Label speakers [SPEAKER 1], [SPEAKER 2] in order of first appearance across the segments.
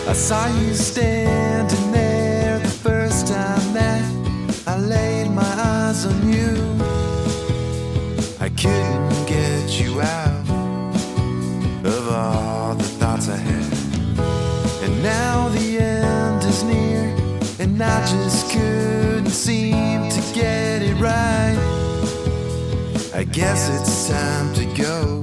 [SPEAKER 1] I saw you standing there the first time that I laid my eyes on you. I couldn't get you out of all the thoughts I had. And now the end is near, and I just couldn't seem to get it right. I guess it's time to go.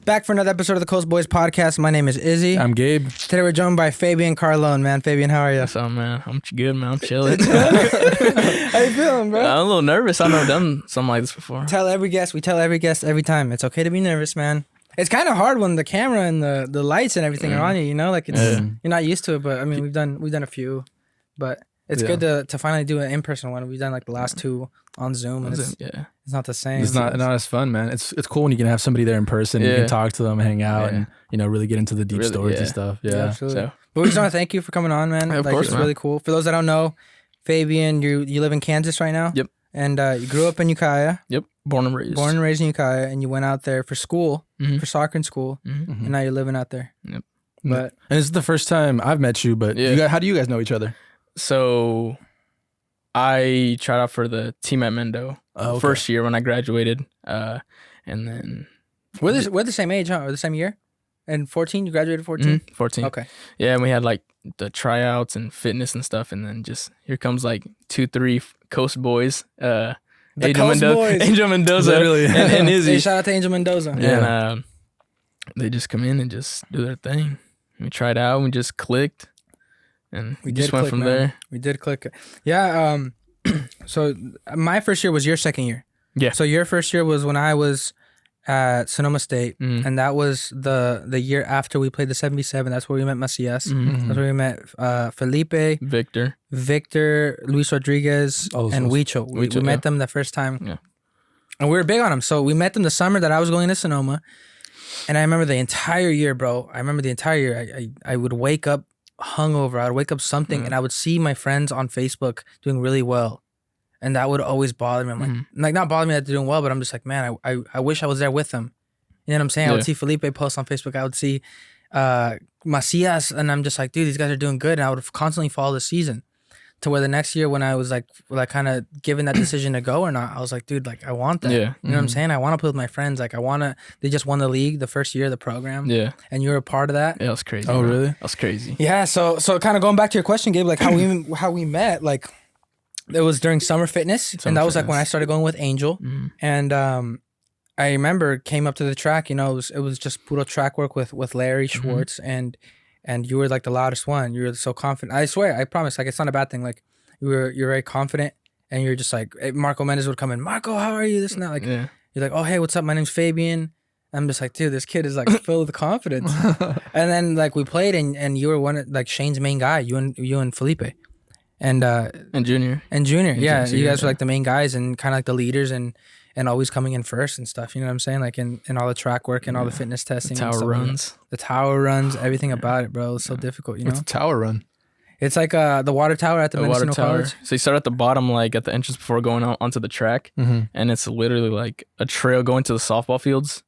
[SPEAKER 2] Back for another episode of the Coast Boys podcast. My name is Izzy.
[SPEAKER 3] I'm Gabe.
[SPEAKER 2] Today we're joined by Fabian Carlon, man. Fabian, how are you?
[SPEAKER 4] What's up, man? I'm good, man. I'm chilling.
[SPEAKER 2] How you feeling, bro?
[SPEAKER 4] I'm a little nervous. I've never done something like this before.
[SPEAKER 2] We tell every guest every time. It's okay to be nervous, man. It's kind of hard when the camera and the lights and everything are on you, you know? Like, it's you're not used to it, but I mean, we've done a few, but it's good to finally do an in-person one. We've done like the last two on Zoom, and it's not the same.
[SPEAKER 3] It's not as fun, man. It's cool when you can have somebody there in person. You can talk to them, hang out, and really get into the deep stories and stuff. Yeah,
[SPEAKER 2] absolutely. So. But we just want to thank you for coming on, man.
[SPEAKER 4] Of course,
[SPEAKER 2] it's really cool. For those that don't know, Fabian, you live in Kansas right now.
[SPEAKER 4] Yep.
[SPEAKER 2] And you grew up in Ukiah.
[SPEAKER 4] Yep. Born and raised
[SPEAKER 2] in Ukiah, and you went out there for school, for soccer in school, and now you're living out there.
[SPEAKER 4] Yep.
[SPEAKER 2] But
[SPEAKER 3] and this is the first time I've met you. But how do you guys know each other?
[SPEAKER 4] So I tried out for the team at Mendo first year when I graduated, and then
[SPEAKER 2] we're the same age, huh? Or the same year? And 14, you graduated 14?
[SPEAKER 4] 14.
[SPEAKER 2] Okay.
[SPEAKER 4] Yeah, and we had like the tryouts and fitness and stuff, and then just here comes like 2-3 Coast Boys. Angel Mendoza,
[SPEAKER 3] literally,
[SPEAKER 4] and Izzy.
[SPEAKER 2] Hey, shout out to Angel Mendoza.
[SPEAKER 4] Yeah. And they just come in and just do their thing. We tried out, and we just clicked, and we just went from there.
[SPEAKER 2] We did click. Yeah. So my first year was your second year.
[SPEAKER 4] Yeah.
[SPEAKER 2] So your first year was when I was at Sonoma State, and that was the year after we played the 77. That's where we met Macias. That's where we met Felipe, Victor, Luis Rodriguez, and Huicho. We met them the first time.
[SPEAKER 4] Yeah.
[SPEAKER 2] And we were big on them. So we met them the summer that I was going to Sonoma. And I remember the entire year, bro. I would wake up hungover. I would wake up something, and I would see my friends on Facebook doing really well. And that would always bother me. I'm like not bother me that they're doing well, but I'm just like, man, I wish I was there with them. You know what I'm saying? I would see Felipe post on Facebook. I would see Macias, and I'm just like, dude, these guys are doing good. And I would constantly follow the season to where the next year when I was like kind of given that decision to go or not, I was like, dude, like I want that.
[SPEAKER 4] Yeah.
[SPEAKER 2] You know what I'm saying? I want to play with my friends. Like they just won the league the first year of the program.
[SPEAKER 4] Yeah.
[SPEAKER 2] And you were a part of that.
[SPEAKER 4] Yeah, that was crazy.
[SPEAKER 3] Oh, really?
[SPEAKER 4] That was crazy.
[SPEAKER 2] Yeah. So kind of going back to your question, Gabe, like how we met, like it was during summer fitness. And that was like when I started going with Angel. And I remember came up to the track, it was just puro track work with Larry Schwartz and you were like the loudest one. You were so confident. I swear, I promise, like it's not a bad thing. Like you're very confident, and you're just like Marco Mendes would come in. Marco, how are you? This and that. Like you're like, oh hey, what's up? My name's Fabian. I'm just like, dude, this kid is like filled with confidence. And then like we played, and you were one of like Shane's main guy. You and Felipe, and
[SPEAKER 4] Junior.
[SPEAKER 2] Yeah, you guys were like the main guys and kind of like the leaders and always coming in first and stuff. You know what I'm saying? Like in all the track work and all the fitness testing. The tower runs, everything about it, bro. It's so difficult,
[SPEAKER 3] What's a tower run?
[SPEAKER 2] It's like the water tower at the Mendocino College.
[SPEAKER 4] So you start at the bottom, like at the entrance before going out onto the track, and it's literally like a trail going to the softball fields,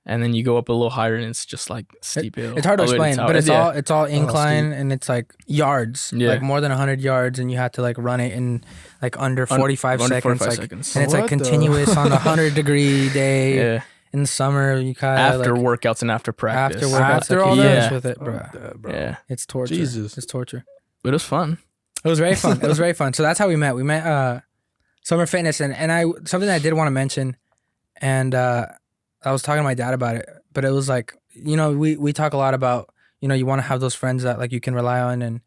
[SPEAKER 4] and then you go up a little higher, and it's just like steep hill.
[SPEAKER 2] It's hard to explain, but it's all incline, and it's like yards, like more than 100 yards, and you have to like run it in like under 45 seconds. And it's like continuous on a 100-degree day.
[SPEAKER 4] Yeah.
[SPEAKER 2] In the summer, Ukiah,
[SPEAKER 4] after workouts and after practice.
[SPEAKER 2] After all that with it, bro.
[SPEAKER 4] Yeah.
[SPEAKER 2] It's torture.
[SPEAKER 3] Jesus.
[SPEAKER 2] It's torture.
[SPEAKER 4] But it was fun.
[SPEAKER 2] It was very fun. So that's how we met. We met summer fitness, and something I did want to mention, and I was talking to my dad about it, but it was like, we talk a lot about, you want to have those friends that like you can rely on, and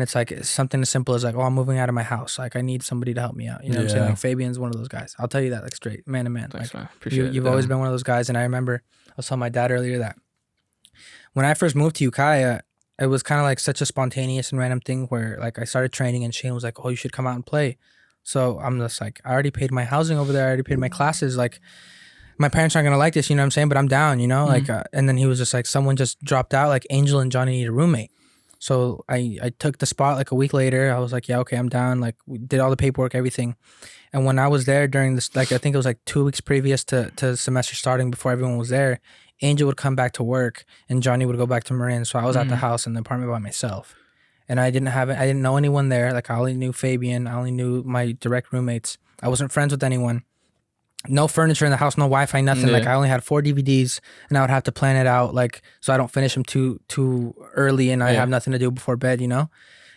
[SPEAKER 2] it's like something as simple as like, oh, I'm moving out of my house. Like I need somebody to help me out. You know what I'm saying? Like Fabian's one of those guys. I'll tell you that like straight, man to man.
[SPEAKER 4] Thanks,
[SPEAKER 2] like,
[SPEAKER 4] man. Appreciate it.
[SPEAKER 2] You've always been one of those guys. And I remember I was telling my dad earlier that when I first moved to Ukiah, it was kind of like such a spontaneous and random thing where like I started training and Shane was like, oh, you should come out and play. So I'm just like, I already paid my housing over there. I already paid my classes. Like my parents aren't going to like this, you know what I'm saying? But I'm down, like, and then he was just like, someone just dropped out. Like Angel and Johnny need a roommate. So I took the spot like a week later. I was like, yeah, okay, I'm down. Like we did all the paperwork, everything. And when I was there during this, like I think it was like 2 weeks previous to semester starting before everyone was there, Angel would come back to work and Johnny would go back to Marin. So I was at the house in the apartment by myself. And I didn't know anyone there. Like I only knew Fabian. I only knew my direct roommates. I wasn't friends with anyone. No furniture in the house, no Wi-Fi, nothing. Like I only had 4 DVDs and I would have to plan it out like so I don't finish them too early and I have nothing to do before bed, you know?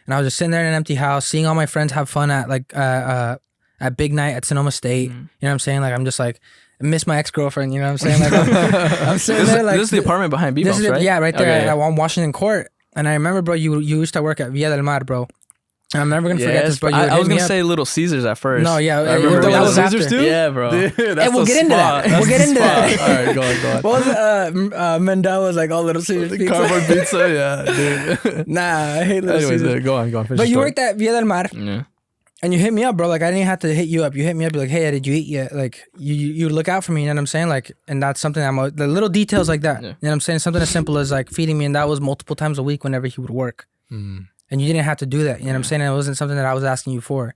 [SPEAKER 2] And I was just sitting there in an empty house, seeing all my friends have fun at like at Big Night at Sonoma State. You know what I'm saying? Like I'm just like I miss my ex-girlfriend, you know what I'm saying? Like I'm sitting there like
[SPEAKER 4] this is the apartment behind Bebop's, right?
[SPEAKER 2] Yeah, right there on Washington Court. And I remember, bro, you used to work at Villa del Mar, bro. And I'm never gonna forget this, bro.
[SPEAKER 4] I was gonna say Little Caesars at first.
[SPEAKER 2] No, yeah,
[SPEAKER 4] I remember
[SPEAKER 2] that was
[SPEAKER 3] Caesars
[SPEAKER 2] after.
[SPEAKER 3] too?
[SPEAKER 4] Yeah, bro.
[SPEAKER 3] Dude,
[SPEAKER 2] Hey, we'll get into that. We'll get into that.
[SPEAKER 3] All right, go on.
[SPEAKER 2] What was it? Mendel was like all Little Caesars pizza.
[SPEAKER 3] Cardboard pizza, yeah, dude.
[SPEAKER 2] Nah, I hate Little
[SPEAKER 3] Anyways,
[SPEAKER 2] Caesars.
[SPEAKER 3] go on. Finish
[SPEAKER 2] But
[SPEAKER 3] the
[SPEAKER 2] you
[SPEAKER 3] story.
[SPEAKER 2] worked at Villa del Mar.
[SPEAKER 4] Yeah.
[SPEAKER 2] And you hit me up, bro. Like I didn't have to hit you up. You hit me up, you're like, hey, did you eat yet? Like you look out for me, you know what I'm saying? Like, and that's something the little details like that.
[SPEAKER 4] Yeah.
[SPEAKER 2] You know what I'm saying? Something as simple as like feeding me, and that was multiple times a week whenever he would work. And you didn't have to do that. You know what I'm saying? It wasn't something that I was asking you for.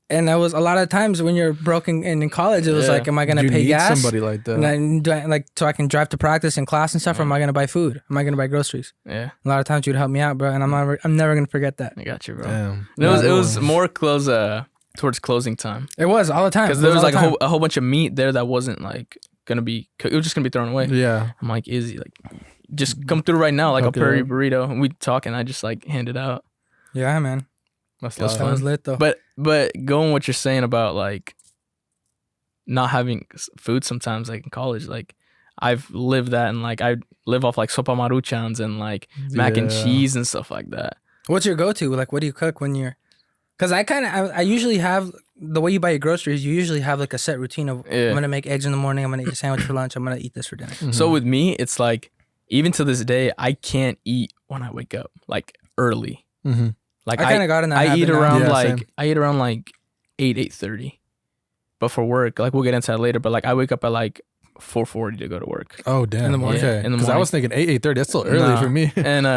[SPEAKER 2] And that was a lot of times when you're broken in college, it was like, am I gonna pay gas?
[SPEAKER 3] Somebody like that.
[SPEAKER 2] And like so I can drive to practice and class and stuff, or am I gonna buy food? Am I gonna buy groceries?
[SPEAKER 4] Yeah.
[SPEAKER 2] A lot of times you'd help me out, bro, and I'm never gonna forget that.
[SPEAKER 4] I got you, bro.
[SPEAKER 3] Damn.
[SPEAKER 4] It was more close towards closing time.
[SPEAKER 2] It was all the time.
[SPEAKER 4] Because there was like a whole bunch of meat there that wasn't like gonna be cooked. It was just gonna be thrown away.
[SPEAKER 3] Yeah.
[SPEAKER 4] I'm like, Izzy, like just come through right now, like I'll purry burrito. And we talk and I just like hand it out.
[SPEAKER 2] Yeah, man.
[SPEAKER 3] That's
[SPEAKER 4] was
[SPEAKER 2] That
[SPEAKER 4] fun.
[SPEAKER 2] was lit though.
[SPEAKER 4] But going what you're saying about like not having food sometimes, like in college, like I've lived that, and like I live off like sopa maruchans and like mac and cheese and stuff like that.
[SPEAKER 2] What's your go-to? Like, what do you cook when you're? Because I usually have the way you buy your groceries. You usually have like a set routine of I'm gonna make eggs in the morning. I'm gonna eat a sandwich for lunch. I'm gonna eat this for dinner.
[SPEAKER 4] So with me, it's like even to this day, I can't eat when I wake up like early. Like
[SPEAKER 2] I kind of got in that.
[SPEAKER 4] I
[SPEAKER 2] habit
[SPEAKER 4] eat
[SPEAKER 2] now.
[SPEAKER 4] around
[SPEAKER 3] same.
[SPEAKER 4] I eat around like 8:30. But for work, like we'll get into that later. But like I wake up at like 4:40 to go to work.
[SPEAKER 3] Oh damn.
[SPEAKER 2] In the morning?
[SPEAKER 3] Okay.
[SPEAKER 4] In the
[SPEAKER 3] Because I
[SPEAKER 4] morning.
[SPEAKER 3] was thinking 8:30. That's still early
[SPEAKER 4] Nah.
[SPEAKER 3] for me.
[SPEAKER 4] And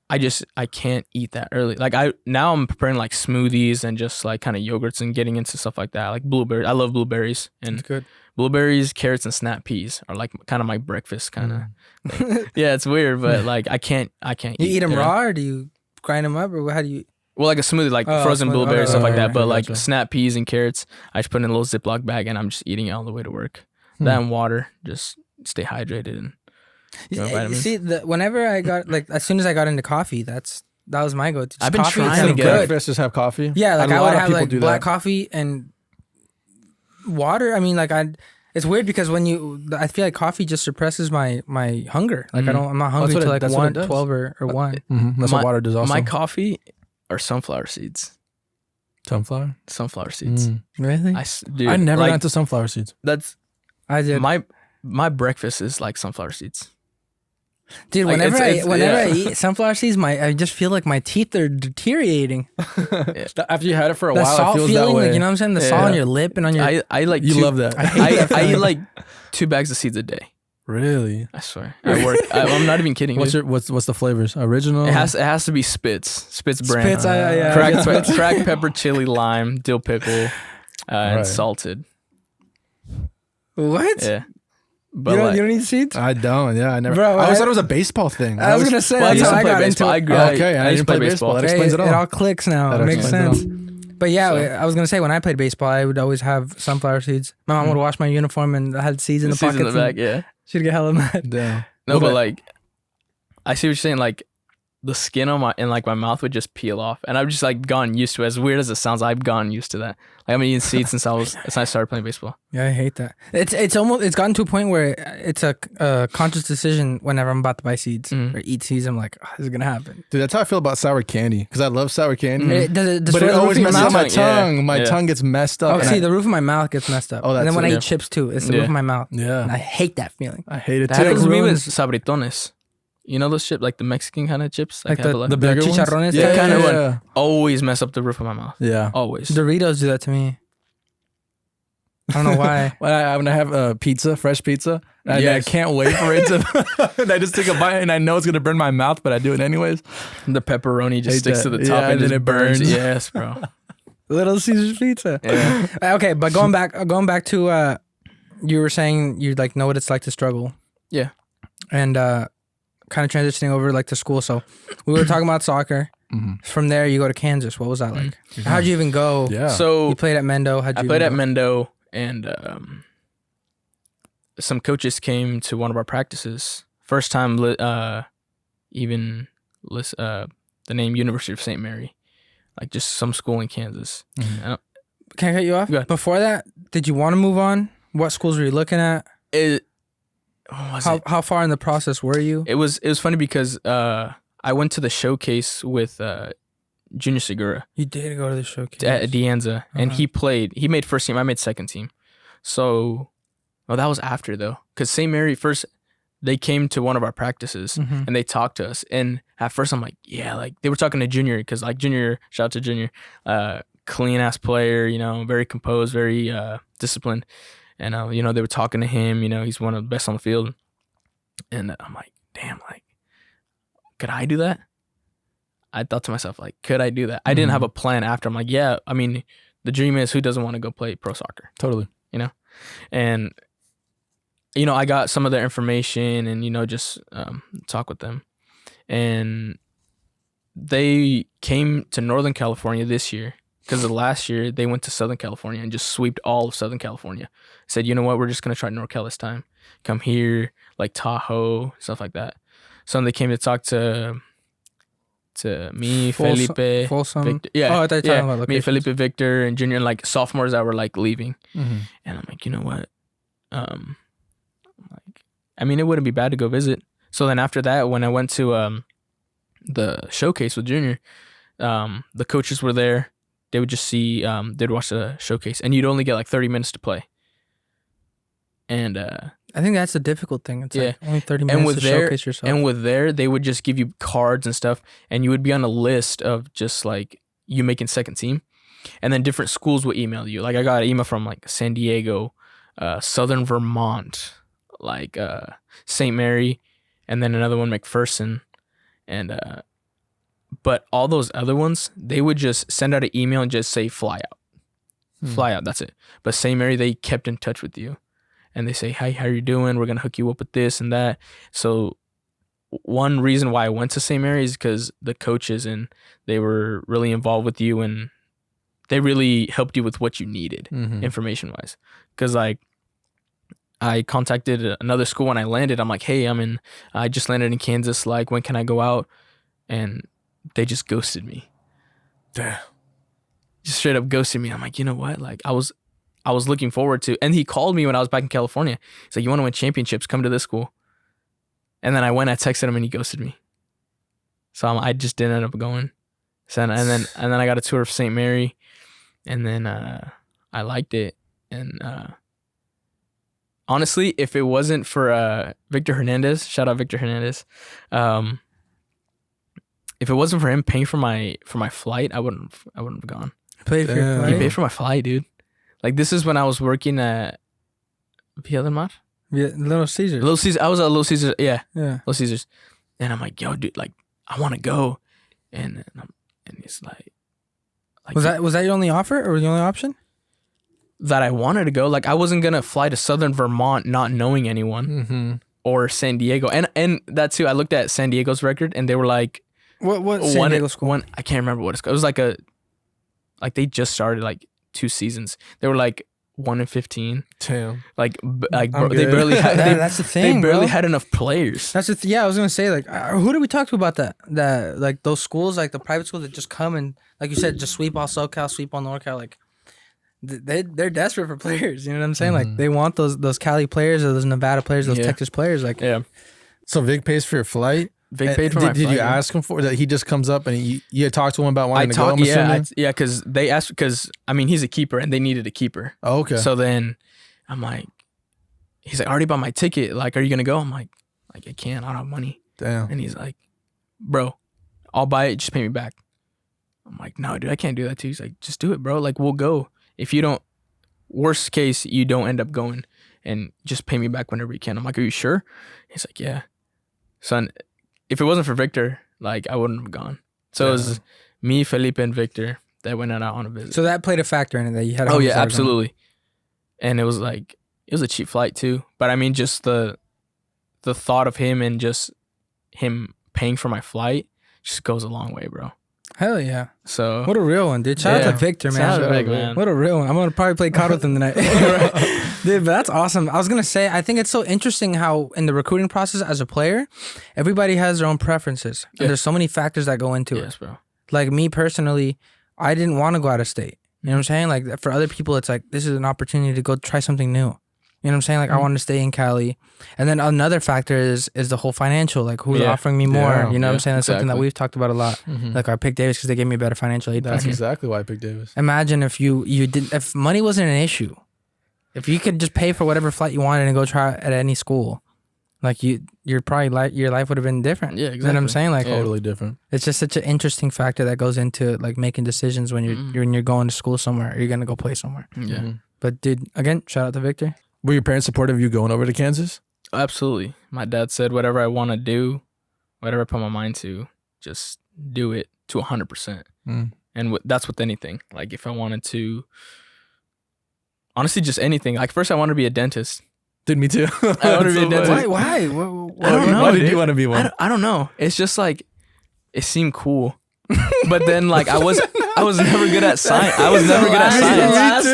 [SPEAKER 4] I can't eat that early. Like now I'm preparing like smoothies and just like kind of yogurts and getting into stuff like that. Like blueberries. I love blueberries, and
[SPEAKER 2] It's good.
[SPEAKER 4] blueberries, carrots, and snap peas are like kind of my breakfast kind of thing. Yeah, it's weird, but like I can't
[SPEAKER 2] You eat them
[SPEAKER 4] it.
[SPEAKER 2] raw, or do you grind them up, or how do you?
[SPEAKER 4] Well, like a smoothie, like
[SPEAKER 2] Oh,
[SPEAKER 4] frozen
[SPEAKER 2] smoothie.
[SPEAKER 4] blueberries,
[SPEAKER 2] Okay,
[SPEAKER 4] stuff like
[SPEAKER 2] okay,
[SPEAKER 4] that. But like
[SPEAKER 3] gotcha.
[SPEAKER 4] snap peas and carrots, I just put in a little Ziploc bag and I'm just eating it all the way to work. That and water, just stay hydrated and get my
[SPEAKER 2] You
[SPEAKER 4] vitamins.
[SPEAKER 2] see, whenever I got like as soon as I got into coffee, that was my go-to. Just
[SPEAKER 4] I've been
[SPEAKER 2] coffee
[SPEAKER 4] trying
[SPEAKER 2] and
[SPEAKER 4] to get
[SPEAKER 2] good.
[SPEAKER 3] Breakfast, just have coffee.
[SPEAKER 2] Yeah, like
[SPEAKER 3] A
[SPEAKER 2] I
[SPEAKER 3] lot
[SPEAKER 2] would
[SPEAKER 3] of
[SPEAKER 2] have
[SPEAKER 3] people
[SPEAKER 2] like
[SPEAKER 3] do
[SPEAKER 2] black
[SPEAKER 3] that.
[SPEAKER 2] coffee and water. I mean, like it's weird because I feel like coffee just suppresses my hunger. Like I'm not hungry
[SPEAKER 3] what
[SPEAKER 2] till
[SPEAKER 3] it-
[SPEAKER 2] like
[SPEAKER 3] that's what it
[SPEAKER 2] 1,
[SPEAKER 3] does.
[SPEAKER 2] 12 or 1.
[SPEAKER 3] That's what water does also.
[SPEAKER 4] My coffee are sunflower seeds.
[SPEAKER 3] Sunflower.
[SPEAKER 4] Sunflower seeds.
[SPEAKER 2] Really?
[SPEAKER 4] Dude,
[SPEAKER 3] I never
[SPEAKER 4] like,
[SPEAKER 3] got into sunflower seeds.
[SPEAKER 4] That's
[SPEAKER 2] I did.
[SPEAKER 4] my breakfast is like sunflower seeds.
[SPEAKER 2] Dude,
[SPEAKER 4] like,
[SPEAKER 2] whenever
[SPEAKER 4] it's-
[SPEAKER 2] I
[SPEAKER 4] yeah.
[SPEAKER 2] eat sunflower seeds, I just feel like my teeth are deteriorating.
[SPEAKER 3] After you had it for a
[SPEAKER 2] The
[SPEAKER 3] while, it
[SPEAKER 2] salt
[SPEAKER 3] feels
[SPEAKER 2] feeling,
[SPEAKER 3] that way.
[SPEAKER 2] like, you know what I'm saying? The salt on your lip and on your.
[SPEAKER 4] I like
[SPEAKER 3] You
[SPEAKER 4] two-
[SPEAKER 3] love that.
[SPEAKER 4] I eat like 2 bags of seeds a day.
[SPEAKER 3] Really?
[SPEAKER 4] I swear. I work. I'm not even kidding.
[SPEAKER 3] What's
[SPEAKER 4] dude.
[SPEAKER 3] what's the flavors? Original.
[SPEAKER 4] It has to be Spitz brand.
[SPEAKER 2] Spitz, yeah.
[SPEAKER 4] Cracked pepper, chili, lime, dill pickle, and
[SPEAKER 3] Right.
[SPEAKER 4] salted.
[SPEAKER 2] What?
[SPEAKER 4] Yeah, but
[SPEAKER 2] You
[SPEAKER 4] like,
[SPEAKER 2] don't eat seeds?
[SPEAKER 3] I don't. Yeah, I never.
[SPEAKER 2] Bro,
[SPEAKER 3] I always
[SPEAKER 2] I-
[SPEAKER 3] thought it was a baseball thing.
[SPEAKER 2] I was gonna say
[SPEAKER 4] well, I
[SPEAKER 2] that's
[SPEAKER 4] used
[SPEAKER 2] how
[SPEAKER 4] to
[SPEAKER 2] I
[SPEAKER 4] play
[SPEAKER 2] got
[SPEAKER 4] baseball.
[SPEAKER 2] into it.
[SPEAKER 3] Okay, I
[SPEAKER 4] used
[SPEAKER 3] didn't
[SPEAKER 4] to
[SPEAKER 3] play
[SPEAKER 4] play
[SPEAKER 3] baseball.
[SPEAKER 4] baseball.
[SPEAKER 3] That explains it all.
[SPEAKER 2] It all clicks now.
[SPEAKER 3] That
[SPEAKER 2] It makes
[SPEAKER 3] explains
[SPEAKER 2] sense.
[SPEAKER 3] it
[SPEAKER 2] But yeah,
[SPEAKER 4] So-
[SPEAKER 2] I was gonna say when I played baseball, I would always have sunflower seeds. My mom would wash my uniform and I had seeds in the
[SPEAKER 4] Seeds
[SPEAKER 2] pockets.
[SPEAKER 4] in the back.
[SPEAKER 2] and
[SPEAKER 4] Yeah.
[SPEAKER 2] She'd get hella mad.
[SPEAKER 3] Damn.
[SPEAKER 4] No,
[SPEAKER 3] Well,
[SPEAKER 4] but
[SPEAKER 3] that-
[SPEAKER 4] like, I see what you're saying. Like, the skin on my mouth would just peel off, and I've just like gotten used to it. As weird as it sounds, I've gotten used to that. Like, I've been eating seeds since I started playing baseball.
[SPEAKER 2] Yeah, I hate that. It's gotten to a point where it's a conscious decision whenever I'm about to buy seeds or eat seeds. I'm like, oh, this is gonna happen.
[SPEAKER 3] Dude, that's how I feel about sour candy because I love sour candy.
[SPEAKER 2] Does it
[SPEAKER 3] But
[SPEAKER 2] destroy
[SPEAKER 3] it
[SPEAKER 2] the roof
[SPEAKER 3] always
[SPEAKER 2] of your
[SPEAKER 3] messes up
[SPEAKER 2] mouth?
[SPEAKER 3] my tongue. My
[SPEAKER 4] Yeah.
[SPEAKER 3] tongue gets messed up.
[SPEAKER 2] Oh,
[SPEAKER 3] and
[SPEAKER 2] see,
[SPEAKER 3] I-
[SPEAKER 2] the roof of my mouth gets messed up.
[SPEAKER 3] Oh,
[SPEAKER 2] and then
[SPEAKER 3] that's
[SPEAKER 2] when
[SPEAKER 3] it.
[SPEAKER 2] I
[SPEAKER 4] Yeah.
[SPEAKER 2] eat chips too, it's the
[SPEAKER 4] Yeah.
[SPEAKER 2] roof of my mouth. And
[SPEAKER 3] yeah,
[SPEAKER 2] I hate that feeling.
[SPEAKER 3] I hate it
[SPEAKER 4] That
[SPEAKER 3] too.
[SPEAKER 4] happens to me with
[SPEAKER 2] ruins-
[SPEAKER 4] sabritones. You know those chips, like the Mexican kind of chips,
[SPEAKER 2] Like
[SPEAKER 4] have
[SPEAKER 2] the
[SPEAKER 3] bigger ones?
[SPEAKER 2] chicharrones.
[SPEAKER 3] Yeah,
[SPEAKER 2] type
[SPEAKER 4] kind of
[SPEAKER 2] thing.
[SPEAKER 4] one. Always mess up the roof of my mouth.
[SPEAKER 3] Yeah.
[SPEAKER 4] Always.
[SPEAKER 2] Doritos do that to me. I don't know why.
[SPEAKER 3] When I have pizza, fresh pizza, and
[SPEAKER 4] Yes.
[SPEAKER 3] I can't wait for it to. And I just take a bite, and I know it's gonna burn my mouth, but I do it anyways.
[SPEAKER 4] The pepperoni just
[SPEAKER 3] Hate
[SPEAKER 4] sticks
[SPEAKER 3] that.
[SPEAKER 4] to the top
[SPEAKER 3] Yeah,
[SPEAKER 4] and
[SPEAKER 3] and then
[SPEAKER 4] just
[SPEAKER 3] it burns.
[SPEAKER 4] Yes, bro.
[SPEAKER 2] Little Caesars pizza.
[SPEAKER 4] Yeah.
[SPEAKER 2] Okay, but going back to you were saying you like know what it's like to struggle.
[SPEAKER 4] Yeah.
[SPEAKER 2] and kind of transitioning over like to school. So we were talking about soccer. From there, you go to Kansas. What was that like? How'd you even go?
[SPEAKER 3] Yeah.
[SPEAKER 4] So
[SPEAKER 2] you played at Mendo.
[SPEAKER 4] I played at Mendo, and some coaches came to one of our practices. First time, even list the name University of St. Mary, like just some school in Kansas.
[SPEAKER 2] Can I cut you off?
[SPEAKER 4] Go ahead.
[SPEAKER 2] Before that, did you want to move on? What schools were you looking at? How far in the process were you?
[SPEAKER 4] It was funny because I went to the showcase with Junior Segura.
[SPEAKER 2] You did go to the showcase
[SPEAKER 4] at De Anza, and he played. He made first team. I made second team. So, that was after though, because St. Mary first. They came to one of our practices and they talked to us. And at first I'm like, yeah, like they were talking to Junior because like Junior, shout out to Junior, clean ass player, very composed, very disciplined. And, they were talking to him, he's one of the best on the field. And I'm like, damn, like, could I do that? I thought to myself, like, could I do that? I didn't have a plan after. I'm like, yeah, I mean, the dream is who doesn't want to go play pro soccer?
[SPEAKER 3] Totally.
[SPEAKER 4] And I got some of their information and, just talk with them. And they came to Northern California this year because the last year they went to Southern California and just sweeped all of Southern California. Said, you know what, we're just going to try NorCal this time. Come here, like Tahoe, stuff like that. So they came to talk to me, Felipe,
[SPEAKER 2] Folsom.
[SPEAKER 4] Victor. Yeah,
[SPEAKER 2] I thought you were talking about
[SPEAKER 4] me,
[SPEAKER 2] locations.
[SPEAKER 4] Felipe, Victor, and Junior, and like sophomores that were like leaving. And I'm like, you know what? It wouldn't be bad to go visit. So then after that, when I went to the showcase with Junior, the coaches were there. They would just see, they'd watch the showcase, and you'd only get like 30 minutes to play. And
[SPEAKER 2] I think that's the difficult thing. It's like only 30
[SPEAKER 4] and
[SPEAKER 2] minutes to showcase yourself.
[SPEAKER 4] And with there, they would just give you cards and stuff, and you would be on a list of just like you making second team. And then different schools would email you. Like I got an email from like San Diego, Southern Vermont, like St. Mary, and then another one, McPherson. And but all those other ones, they would just send out an email and just say fly out. Fly out, that's it. But St. Mary, they kept in touch with you. And they say, hey, how you doing? We're going to hook you up with this and that. So one reason why I went to St. Mary is because the coaches, and they were really involved with you, and they really helped you with what you needed information-wise. Because like I contacted another school when I landed. I'm like, hey, I just landed in Kansas. Like, when can I go out? And they just ghosted me.
[SPEAKER 3] Damn.
[SPEAKER 4] Just straight up ghosted me. I'm like, you know what? Like I was looking forward to, and he called me when I was back in California. He's like, you want to win championships? Come to this school. And then I texted him, and he ghosted me. So I just didn't end up going. So and then I got a tour of St. Mary, and then I liked it. And honestly, if it wasn't for Victor Hernandez, shout out Victor Hernandez, if it wasn't for him paying for my flight, I wouldn't have gone.
[SPEAKER 2] Paid for your flight?
[SPEAKER 4] He paid for my flight, dude. Like, this is when I was working at Via del Mar?
[SPEAKER 2] Yeah, Little Caesars.
[SPEAKER 4] Little Caesars. I was at Little Caesars. Yeah.
[SPEAKER 2] Yeah.
[SPEAKER 4] Little Caesars. And I'm like, yo, dude, like, I want to go. And he's like
[SPEAKER 2] was that your only offer or your only option?
[SPEAKER 4] That I wanted to go. Like, I wasn't going to fly to Southern Vermont not knowing anyone or San Diego. And that too, I looked at San Diego's record, and they were like,
[SPEAKER 2] what San Diego school?
[SPEAKER 4] I can't remember what it's called. It was like they just started like 2 seasons. They were like 1-15.
[SPEAKER 3] Damn.
[SPEAKER 4] Like bro, they barely had.
[SPEAKER 2] That's the thing.
[SPEAKER 4] They barely
[SPEAKER 2] bro.
[SPEAKER 4] had enough players.
[SPEAKER 2] That's the yeah. I was gonna say, like, who did we talk to about that? That like those schools, like the private schools that just come and, like you said, just sweep all SoCal, sweep all NorCal. Like they're desperate for players. You know what I'm saying? Like they want those Cali players or those Nevada players, those Texas players. Like
[SPEAKER 3] So Vic pays for your flight.
[SPEAKER 4] Vic paid for my flight.
[SPEAKER 3] Did you ask him for that? He just comes up and you had talked to him about wanting to go. I'm
[SPEAKER 4] yeah, because they asked, because I mean he's a keeper and they needed a keeper.
[SPEAKER 3] Oh, okay.
[SPEAKER 4] So then I'm like, he's like, I already bought my ticket. Like, are you gonna go? I'm like I can't. I don't have money.
[SPEAKER 3] Damn.
[SPEAKER 4] And he's like, bro, I'll buy it. Just pay me back. I'm like, no, dude, I can't do that too. He's like, just do it, bro. Like, we'll go. If you don't, worst case, you don't end up going, and just pay me back whenever you can. I'm like, are you sure? He's like, yeah. Son, if it wasn't for Victor, like, I wouldn't have gone. So it was me, Felipe, and Victor that went out on a visit.
[SPEAKER 2] So that played a factor in it, that you had.
[SPEAKER 4] Oh yeah, absolutely. And it was like, it was a cheap flight too. But I mean, just the the thought of him and just him paying for my flight just goes a long way, bro.
[SPEAKER 2] Hell yeah.
[SPEAKER 4] So
[SPEAKER 2] what a real one, dude. Shout out to Victor, man.
[SPEAKER 4] Shout out to Vic, man.
[SPEAKER 2] What a real one. I'm going to probably play COD with him tonight. Dude, but that's awesome. I was going to say, I think it's so interesting how in the recruiting process as a player, everybody has their own preferences. And there's so many factors that go into it.
[SPEAKER 4] Bro.
[SPEAKER 2] Like me personally, I didn't want to go out of state. You know what I'm saying? Like for other people, it's like, this is an opportunity to go try something new. You know what I'm saying? Like I wanted to stay in Cali. And then another factor is the whole financial, like who's offering me more. You know what I'm saying? That's something that we've talked about a lot. Like I picked Davis because they gave me a better financial aid.
[SPEAKER 3] That's exactly why I picked Davis.
[SPEAKER 2] Imagine if if money wasn't an issue, if you could just pay for whatever flight you wanted and go try at any school, like you're probably your life would have been different.
[SPEAKER 4] Yeah, exactly.
[SPEAKER 2] You know what I'm saying? Like
[SPEAKER 3] totally different.
[SPEAKER 2] It's just such an interesting factor that goes into like making decisions when you're going to school somewhere or you're gonna go play somewhere.
[SPEAKER 4] Yeah.
[SPEAKER 2] But dude, again, shout out to Victor.
[SPEAKER 3] Were your parents supportive of you going over to Kansas?
[SPEAKER 4] Absolutely. My dad said whatever I want to do, whatever I put my mind to, just do it to 100%. And that's with anything. Like if I wanted to, honestly, just anything. Like first I wanted to be a dentist.
[SPEAKER 3] Dude, me too.
[SPEAKER 4] I wanted to be a dentist.
[SPEAKER 2] Why?
[SPEAKER 4] I don't know.
[SPEAKER 3] Why did you want to be one?
[SPEAKER 4] I don't know. It's just like, it seemed cool. But then like I was never good at science. I was never good at science.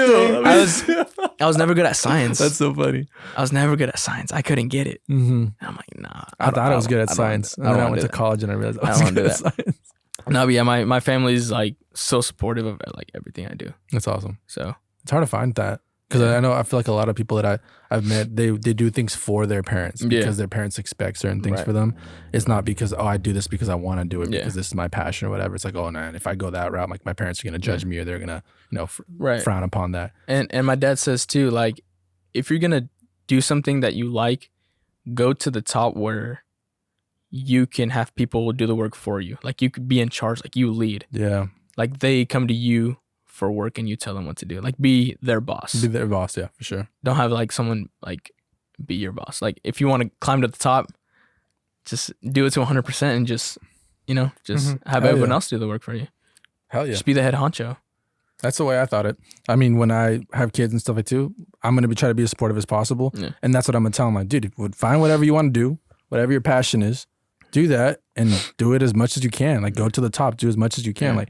[SPEAKER 3] Me too.
[SPEAKER 4] I was never good at science.
[SPEAKER 3] That's so funny.
[SPEAKER 4] I was never good at science. I couldn't get it. And I'm like, nah.
[SPEAKER 3] I thought I was good at science. And then I went to college and I realized I wasn't good at science.
[SPEAKER 4] No, but yeah, my family's like so supportive of like everything I do.
[SPEAKER 3] That's awesome.
[SPEAKER 4] So
[SPEAKER 3] it's hard to find that. Because I feel like a lot of people that I've met, they do things for their parents because their parents expect certain things for them. It's not because, I do this because I want to do it because this is my passion or whatever. It's like, oh, man, if I go that route, like my parents are going to judge me or they're going to, frown upon that.
[SPEAKER 4] And my dad says too, like, if you're going to do something that you like, go to the top where you can have people do the work for you. Like you could be in charge, like you lead.
[SPEAKER 3] Yeah.
[SPEAKER 4] Like they come to you for work and you tell them what to do. Like be their boss.
[SPEAKER 3] Be their boss, yeah, for sure.
[SPEAKER 4] Don't have like someone like be your boss. Like if you want to climb to the top, just do it to 100% and just, have everyone else do the work for you.
[SPEAKER 3] Hell yeah.
[SPEAKER 4] Just be the head honcho.
[SPEAKER 3] That's the way I thought it. I mean, when I have kids and stuff like too, I'm going to try to be as supportive as possible. Yeah. And that's what I'm going to tell them. Like, dude, find whatever you want to do, whatever your passion is, do that and do it as much as you can. Like go to the top, do as much as you can. Like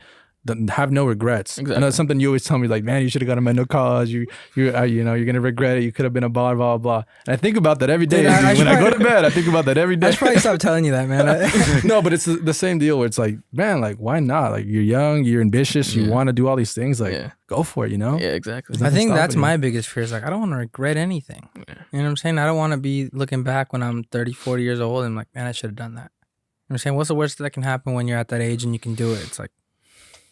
[SPEAKER 3] have no regrets.
[SPEAKER 4] Exactly.
[SPEAKER 3] And that's something you always tell me, like, man, you should have gone to mental college. You're gonna regret it. You could have been a blah blah blah. And I think about that every day. Dude, when I go to bed, I think about that every day.
[SPEAKER 2] I should probably stop telling you that, man.
[SPEAKER 3] No, but it's the same deal where it's like, man, like, why not? Like, you're young, you're ambitious, you want to do all these things. Like, go for it.
[SPEAKER 4] Yeah, exactly.
[SPEAKER 2] I think that's my biggest fear. Is like, I don't want to regret anything. Yeah. You know what I'm saying? I don't want to be looking back when I'm 30, 40 years old and like, man, I should have done that. You know what I'm saying? What's the worst that can happen when you're at that age and you can do it? It's like,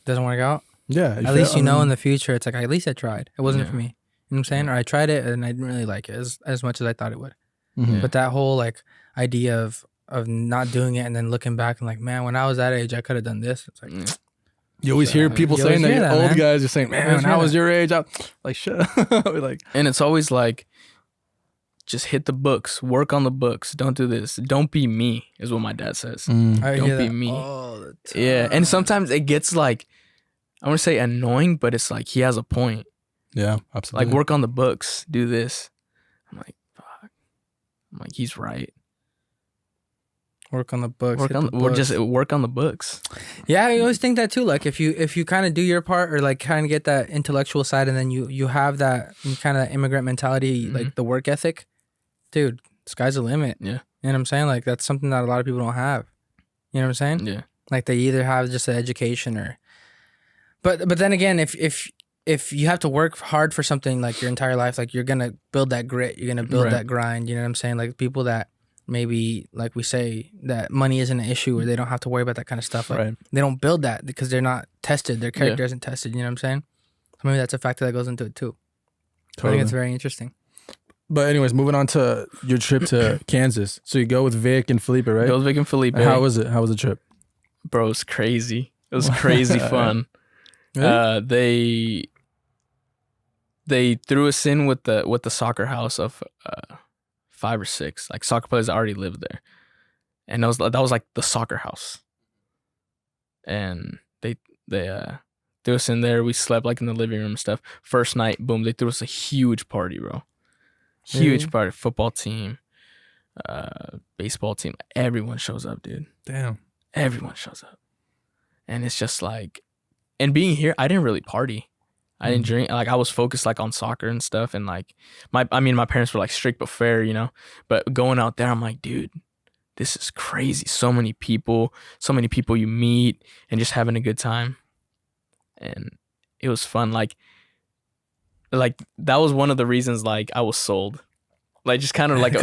[SPEAKER 2] doesn't work out.
[SPEAKER 3] Yeah.
[SPEAKER 2] At least in the future, it's like, at least I tried. It wasn't for me. You know what I'm saying? Or I tried it and I didn't really like it as much as I thought it would. But that whole like idea of not doing it and then looking back and like, man, when I was that age, I could have done this. It's like,
[SPEAKER 3] you always hear people saying that. Old guys are saying, man, when I was your age, I'm like, shut up. Like,
[SPEAKER 4] and it's always like, just hit the books, work on the books. Don't do this. Don't be me, is what my dad says. Don't be me.
[SPEAKER 2] All the time.
[SPEAKER 4] Yeah, and sometimes it gets like, I want to say annoying, but it's like he has a point.
[SPEAKER 3] Yeah, absolutely.
[SPEAKER 4] Like work on the books, do this. I'm like, fuck. I'm like, he's right.
[SPEAKER 2] Work on the books.
[SPEAKER 4] Just work on the books.
[SPEAKER 2] Yeah, I always think that too. Like if you kind of do your part or like kind of get that intellectual side, and then you have that kind of immigrant mentality, like the work ethic, dude, sky's the limit. Yeah, you know what I'm saying? Like that's something that a lot of people don't have. You know what I'm saying? Yeah. Like they either have just an education or, but then again, if you have to work hard for something like your entire life, like you're gonna build that grit, you're gonna build that grind. You know what I'm saying? Like people that maybe, like we say, that money isn't an issue or they don't have to worry about that kind of stuff. Like they don't build that because they're not tested. Their character isn't tested. You know what I'm saying? So maybe that's a factor that goes into it too. Totally. I think it's very interesting.
[SPEAKER 3] But anyways, moving on to your trip to Kansas. So you go with Vic and Felipe, right?
[SPEAKER 4] Go with Vic and Felipe.
[SPEAKER 3] And how was it? How was the trip?
[SPEAKER 4] Bro, it was crazy. It was crazy fun. Really? They threw us in with the soccer house of 5 or 6 like soccer players that already lived there, and that was like the soccer house. And they threw us in there. We slept like in the living room and stuff. First night, boom, they threw us a huge party, bro. Huge party. Football team, baseball team. Everyone shows up, dude.
[SPEAKER 3] Damn.
[SPEAKER 4] Everyone shows up. And it's just like, and being here, I didn't really party. I didn't drink. Like, I was focused like on soccer and stuff. And like, my parents were like strict but fair, you know. But going out there, I'm like, dude, this is crazy. So many people you meet, and just having a good time. And it was fun. Like that was one of the reasons like I was sold. Like, just kind of like a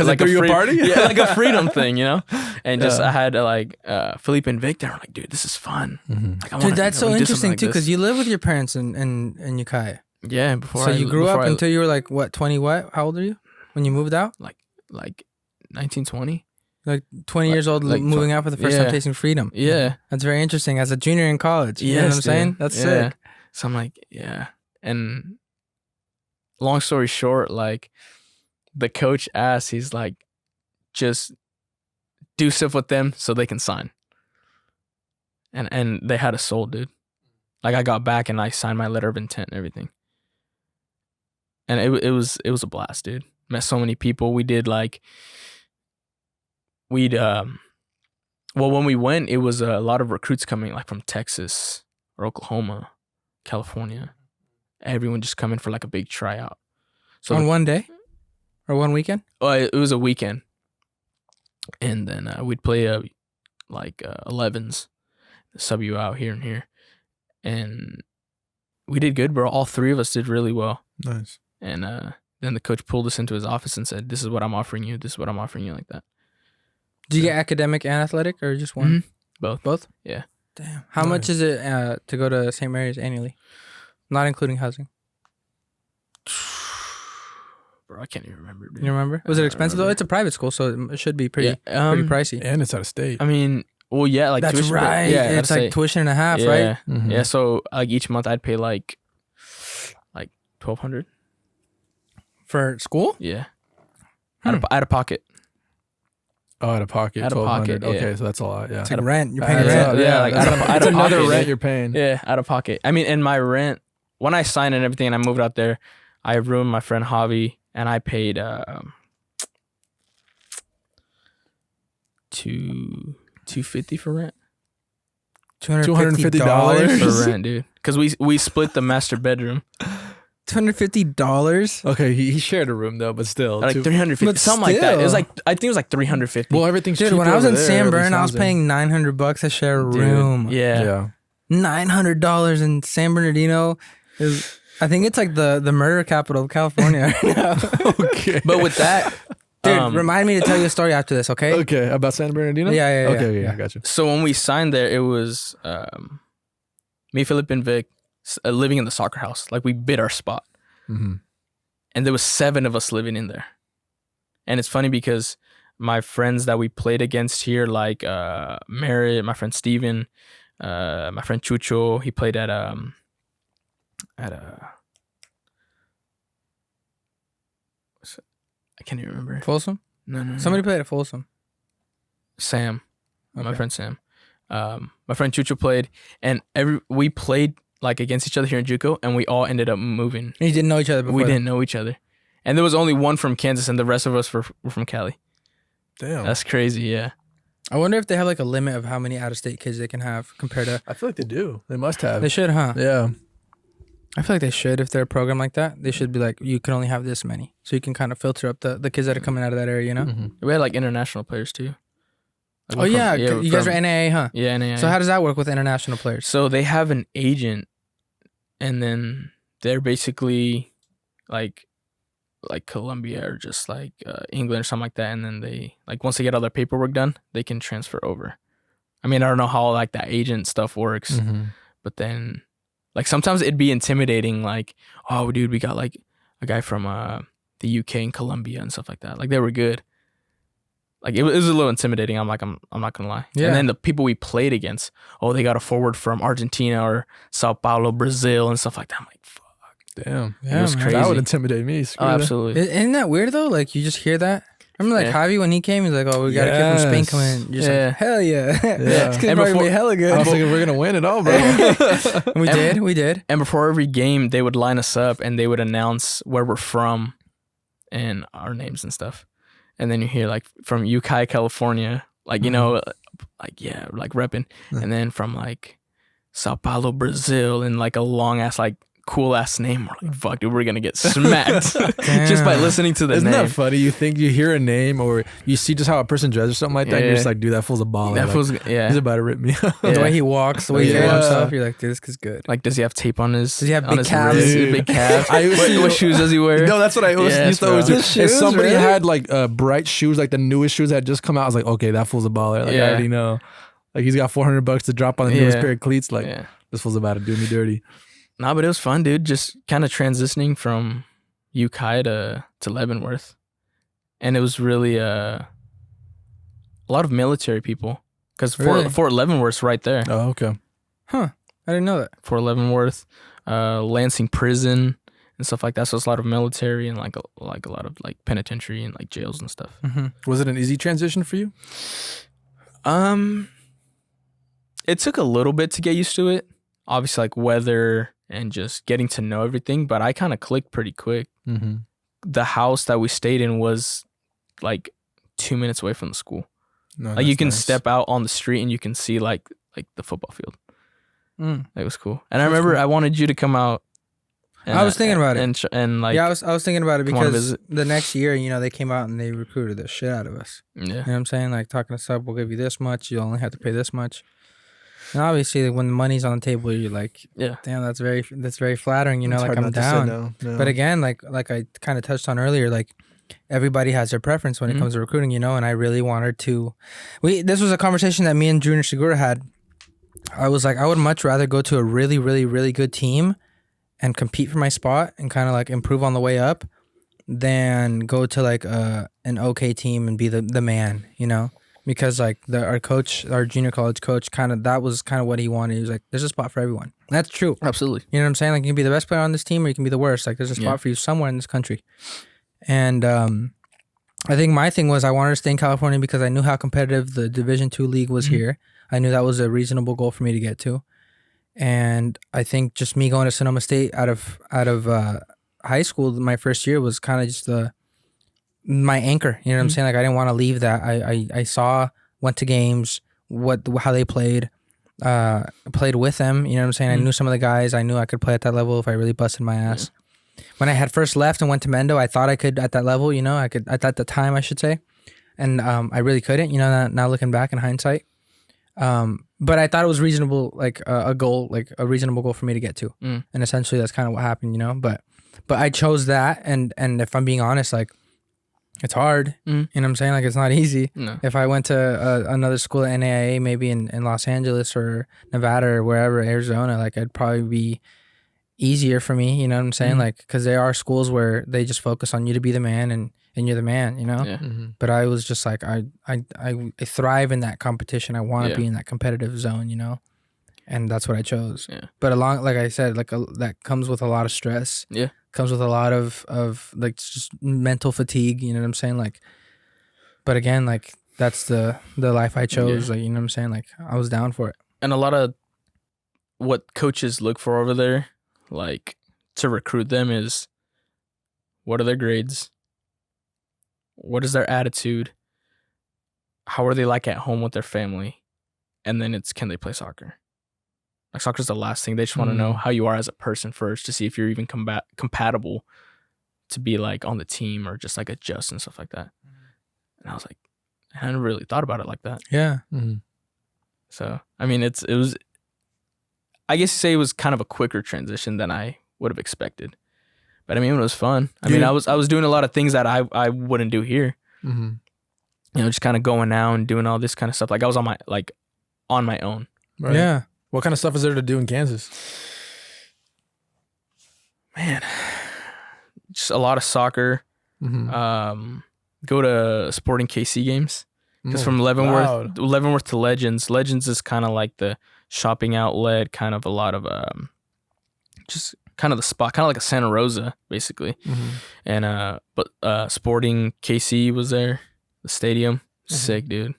[SPEAKER 3] party?
[SPEAKER 4] Yeah, like a freedom thing, you know. And just I had like Felipe and Vic there. I'm like, dude, this is fun. Like,
[SPEAKER 2] dude, that's so interesting too, because you live with your parents in Ukiah.
[SPEAKER 4] Yeah,
[SPEAKER 2] so you grew up until you were like what, 20? What? How old are you when you moved out?
[SPEAKER 4] Like 1920.
[SPEAKER 2] Like 20 years old, like moving out for the first time, tasting freedom.
[SPEAKER 4] Yeah,
[SPEAKER 2] that's very interesting. As a junior in college, you know what I'm saying? That's sick.
[SPEAKER 4] So I'm like, yeah. And long story short, like, the coach asked, he's like, just do stuff with them so they can sign. And they had us sold, dude. Like, I got back and I signed my letter of intent and everything. And it was a blast, dude. Met so many people. We did like, well, when we went, it was a lot of recruits coming, like from Texas or Oklahoma, California. Everyone just coming for like a big tryout. So
[SPEAKER 2] on one day? Or one weekend?
[SPEAKER 4] Oh, it was a weekend. And then we'd play 11s, sub you out here and here. And we did good, bro. All three of us did really well.
[SPEAKER 3] Nice.
[SPEAKER 4] And then the coach pulled us into his office and said, this is what I'm offering you. This is what I'm offering you, like that.
[SPEAKER 2] Did you get academic and athletic, or just one?
[SPEAKER 4] Both.
[SPEAKER 2] Both?
[SPEAKER 4] Yeah.
[SPEAKER 2] Damn. How much is it to go to St. Mary's annually? Not including housing.
[SPEAKER 4] Bro, I can't even remember, dude.
[SPEAKER 2] You remember? Was it expensive though? It's a private school, so it should be pretty pricey.
[SPEAKER 3] And it's out of state.
[SPEAKER 4] I mean, well, yeah, like
[SPEAKER 2] that's
[SPEAKER 4] tuition,
[SPEAKER 2] right.
[SPEAKER 4] Yeah,
[SPEAKER 2] it's like tuition and a half, right?
[SPEAKER 3] Mm-hmm.
[SPEAKER 4] Yeah. So like each month I'd pay like $1,200
[SPEAKER 2] for school.
[SPEAKER 4] Yeah, out of pocket.
[SPEAKER 3] Oh, out of pocket.
[SPEAKER 4] Out of pocket.
[SPEAKER 3] Okay,
[SPEAKER 4] yeah.
[SPEAKER 3] so that's a lot. Yeah,
[SPEAKER 2] it's like rent. You're paying rent.
[SPEAKER 4] Yeah, like out of
[SPEAKER 3] another
[SPEAKER 4] pocket,
[SPEAKER 3] rent you're paying.
[SPEAKER 4] Yeah, out of pocket. I mean, and my rent, when I signed and everything, and I moved out there, I roomed my friend Javi, and I paid $250 for rent.
[SPEAKER 2] $250
[SPEAKER 4] for rent, dude. Because we split the master bedroom.
[SPEAKER 2] $250.
[SPEAKER 3] Okay, he shared a room though, but still,
[SPEAKER 4] Like $350, something like that. It was like, I think it was like $350.
[SPEAKER 3] Well, everything's
[SPEAKER 2] dude. When I was in San Bern, I was paying $900 to share a room.
[SPEAKER 4] Yeah.
[SPEAKER 2] $900 in San Bernardino is. I think it's like the murder capital of California right now.
[SPEAKER 3] Okay,
[SPEAKER 4] but with that,
[SPEAKER 2] dude, remind me to tell you a story after this, okay?
[SPEAKER 3] Okay, about San Bernardino.
[SPEAKER 2] Yeah.
[SPEAKER 3] Okay, I got you.
[SPEAKER 4] So when we signed there, it was me, Philip, and Vic living in the soccer house. Like, we bid our spot, and there was 7 of us living in there. And it's funny because my friends that we played against here, like Merritt, my friend Steven, my friend Chucho, he played at I can't even remember.
[SPEAKER 2] Folsom?
[SPEAKER 4] No.
[SPEAKER 2] Somebody played at Folsom.
[SPEAKER 4] Sam. Okay. My friend Sam. My friend Chucho played, and we played like against each other here in JUCO, and we all ended up moving.
[SPEAKER 2] And you didn't know each other before?
[SPEAKER 4] We didn't know each other. And there was only one from Kansas, and the rest of us were from Cali.
[SPEAKER 3] Damn.
[SPEAKER 4] That's crazy, yeah.
[SPEAKER 2] I wonder if they have like a limit of how many out-of-state kids they can have compared to...
[SPEAKER 3] I feel like they do. They must have.
[SPEAKER 2] They should, huh?
[SPEAKER 3] Yeah.
[SPEAKER 2] I feel like they should. If they're a program like that, they should be like, you can only have this many. So you can kind of filter up the kids that are coming out of that area, you know?
[SPEAKER 3] Mm-hmm.
[SPEAKER 4] We had like international players too.
[SPEAKER 2] Like you guys are NAA, huh?
[SPEAKER 4] Yeah, NAA.
[SPEAKER 2] So how does that work with international players?
[SPEAKER 4] So they have an agent, and then they're basically like Colombia or just like England or something like that, and then they, like, once they get all their paperwork done, they can transfer over. I mean, I don't know how like that agent stuff works, but then like sometimes it'd be intimidating, like, oh dude, we got like a guy from the UK and Colombia and stuff like that. Like, they were good. Like, it was a little intimidating. I'm not gonna lie. Yeah. And then the people we played against, oh, they got a forward from Argentina or Sao Paulo, Brazil, and stuff like that. I'm like, fuck.
[SPEAKER 3] Damn.
[SPEAKER 4] Yeah, it was crazy.
[SPEAKER 3] That would intimidate me.
[SPEAKER 4] Oh, absolutely.
[SPEAKER 2] Isn't that weird though? Like, you just hear that. I remember like Javi, when he came, he's like, oh, we got a kid from Spain coming in. You're just like, hell yeah. It's gonna probably be hella good.
[SPEAKER 3] I was thinking we're gonna win it all, bro.
[SPEAKER 2] We did.
[SPEAKER 4] And before every game, they would line us up and they would announce where we're from and our names and stuff. and then you hear like from Ukiah, California, like you know, like like repping, and then from like Sao Paulo, Brazil, and like a long ass like cool ass name. We're like, fuck, dude, we're gonna get smacked just by listening to the
[SPEAKER 3] Isn't
[SPEAKER 4] name.
[SPEAKER 3] that funny? You think you hear a name or you see just how a person dresses or something like that, and you're just like, dude, that fool's a baller.
[SPEAKER 4] That
[SPEAKER 3] like,
[SPEAKER 4] fool's
[SPEAKER 3] he's about to rip me up.
[SPEAKER 2] The way he walks, the way he carries himself, you're like, dude, this kid's good.
[SPEAKER 4] Like, does he have tape on his?
[SPEAKER 2] Does he have
[SPEAKER 4] on
[SPEAKER 2] big
[SPEAKER 4] his
[SPEAKER 2] calves?
[SPEAKER 4] wrist? Big calves. What shoes does he wear?
[SPEAKER 3] No, that's what I always used to always do.
[SPEAKER 2] His
[SPEAKER 3] If
[SPEAKER 2] shoes,
[SPEAKER 3] somebody
[SPEAKER 2] really?
[SPEAKER 3] had like bright shoes, like the newest shoes that had just come out, I was like, okay, that fool's a baller. Like I already know. Like he's got $400 to drop on the newest pair of cleats. Like this fool's about to do me dirty.
[SPEAKER 4] Nah, but it was fun, dude. Just kind of transitioning from Ukiah to Leavenworth, and it was really a lot of military people because Fort Leavenworth's right there.
[SPEAKER 3] Oh, okay.
[SPEAKER 2] Huh? I didn't know that.
[SPEAKER 4] Fort Leavenworth, Lansing Prison and stuff like that. So it's a lot of military and like a lot of like penitentiary and like jails and stuff.
[SPEAKER 3] Was it an easy transition for you?
[SPEAKER 4] It took a little bit to get used to it. Obviously, like weather and just getting to know everything, but I kind of clicked pretty quick. The house that we stayed in was like 2 minutes away from the school.
[SPEAKER 3] No,
[SPEAKER 4] like you can step out on the street and you can see like the football field. It was cool. And I remember I wanted you to come out. And,
[SPEAKER 2] I was thinking about it.
[SPEAKER 4] And like,
[SPEAKER 2] I was thinking about it because the next year, you know, they came out and they recruited the shit out of us.
[SPEAKER 4] Yeah.
[SPEAKER 2] You know what I'm saying? Like talking to sub, we'll give you this much. You only have to pay this much. And obviously, when the money's on the table, you're like, damn, that's very flattering. You know, like I'm down. No. But again, like I kind of touched on earlier, like everybody has their preference when it comes to recruiting, you know. And I really wanted to. This was a conversation that me and Junior Segura had. I was like, I would much rather go to a really, really, really good team and compete for my spot and kind of like improve on the way up than go to like an okay team and be the man, you know. Because like our coach, our junior college coach, that was kind of what he wanted. He was like, "There's a spot for everyone." And that's true.
[SPEAKER 4] Absolutely.
[SPEAKER 2] You know what I'm saying? Like you can be the best player on this team, or you can be the worst. Like there's a spot for you somewhere in this country. And I think my thing was I wanted to stay in California because I knew how competitive the Division II league was here. I knew that was a reasonable goal for me to get to. And I think just me going to Sonoma State out of high school, my first year was kind of just my anchor. You know what I'm saying? Like I didn't want to leave that. I went to games, how they played with them. You know what I'm saying? I knew some of the guys. I knew I could play at that level if I really busted my ass. When I had first left and went to Mendo, I thought I could at that level. You know, I could at the time, I should say, and I really couldn't. You know, now looking back in hindsight. But I thought it was reasonable, like a goal, like a reasonable goal for me to get to, and essentially that's kind of what happened. You know, but I chose that, and if I'm being honest, like. It's hard. You know what I'm saying? Like, it's not easy. No. If I went to another school at NAIA, maybe in Los Angeles or Nevada or wherever, Arizona, like, it'd probably be easier for me. You know what I'm saying? Like, because there are schools where they just focus on you to be the man and you're the man, you know? Yeah. But I was just like, I thrive in that competition. I want to be in that competitive zone, you know? And that's what I chose. Yeah. But like I said, like that comes with a lot of stress. Yeah. Comes with a lot of like just mental fatigue, you know what I'm saying? Like, but again, like that's the life I chose. Like, you know what I'm saying? Like I was down for it.
[SPEAKER 4] And a lot of what coaches look for over there, like to recruit them, is what are their grades? What is their attitude? How are they like at home with their family? And then it's, can they play soccer? Like soccer's the last thing. They just want to know how you are as a person first to see if you're even compatible to be like on the team or just like adjust and stuff like that. And I was like, I hadn't really thought about it like that.
[SPEAKER 2] Yeah.
[SPEAKER 4] So, I mean, it was, I guess you say it was kind of a quicker transition than I would have expected. But I mean, it was fun. I mean, I was doing a lot of things that I wouldn't do here. You know, just kind of going out and doing all this kind of stuff. Like I was on my own.
[SPEAKER 3] Right. Yeah. What kind of stuff is there to do in Kansas?
[SPEAKER 4] Man, just a lot of soccer. Go to Sporting KC games. Because from Leavenworth to Legends is kind of like the shopping outlet, kind of a lot of just kind of the spot, kind of like a Santa Rosa, basically. And but Sporting KC was there, the stadium. Sick, dude.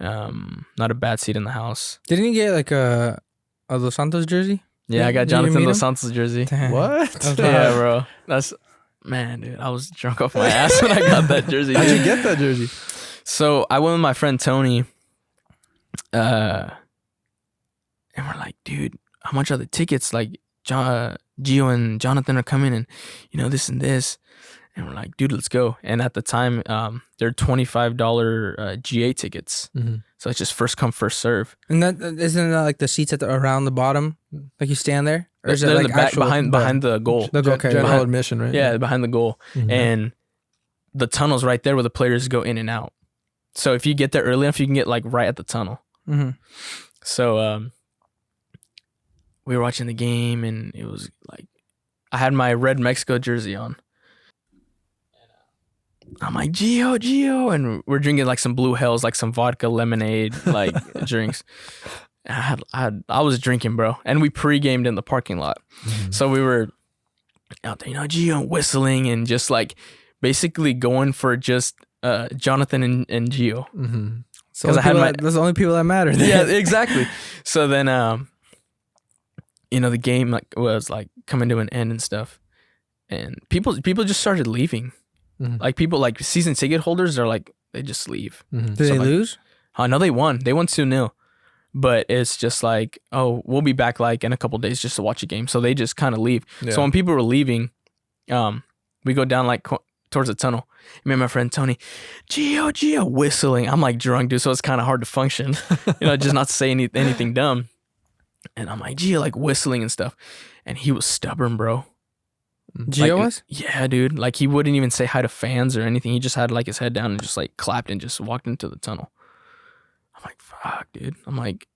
[SPEAKER 4] Not a bad seat in the house.
[SPEAKER 2] Didn't you get like a Los Santos jersey?
[SPEAKER 4] Yeah, I got Jonathan Dos Santos jersey.
[SPEAKER 2] Damn.
[SPEAKER 3] What?
[SPEAKER 4] Yeah, bro. That's man, dude, I was drunk off my ass when I got that jersey.
[SPEAKER 3] How'd you get that jersey?
[SPEAKER 4] So I went with my friend Tony, and we're like, dude, how much are the tickets? Like, Gio and Jonathan are coming, and this and this. And we're like, dude, let's go. And at the time, they're $25 GA tickets. Mm-hmm. So it's just first come, first serve.
[SPEAKER 2] And that isn't that like the seats around the bottom, like you stand there, or is it
[SPEAKER 4] they're
[SPEAKER 2] like
[SPEAKER 4] in the back,
[SPEAKER 2] actual,
[SPEAKER 4] behind the goal?
[SPEAKER 3] General admission, right?
[SPEAKER 4] Yeah, behind the goal, and the tunnel's right there where the players go in and out. So if you get there early enough, you can get like right at the tunnel. Mm-hmm. So we were watching the game, and it was like I had my red Mexico jersey on. I'm like, Gio, and we're drinking like some Blue Hells, like some vodka lemonade, like drinks. I was drinking, bro, and we pre-gamed in the parking lot. Mm-hmm. So we were out there, Gio, whistling and just like basically going for just Jonathan and Gio.
[SPEAKER 2] Mm-hmm. So that's the only people that matter.
[SPEAKER 4] Yeah, exactly. So then, the game like was like coming to an end and stuff, and people just started leaving. Mm-hmm. Like people like season ticket holders are like they just leave.
[SPEAKER 2] Mm-hmm. Did they lose?
[SPEAKER 4] No, they won. They won 2-0. But it's just like, oh, we'll be back like in a couple days just to watch a game. So they just kind of leave. Yeah. So when people were leaving, we go down like towards the tunnel. Me and my friend Tony, Gio, whistling. I'm like drunk, dude, so it's kind of hard to function, just not to say anything dumb. And I'm like, Gio, like whistling and stuff. And he was stubborn, bro.
[SPEAKER 2] Gio was?
[SPEAKER 4] Yeah, dude. Like he wouldn't even say hi to fans or anything. He just had like his head down and just like clapped and just walked into the tunnel. I'm like, fuck, dude. I'm like,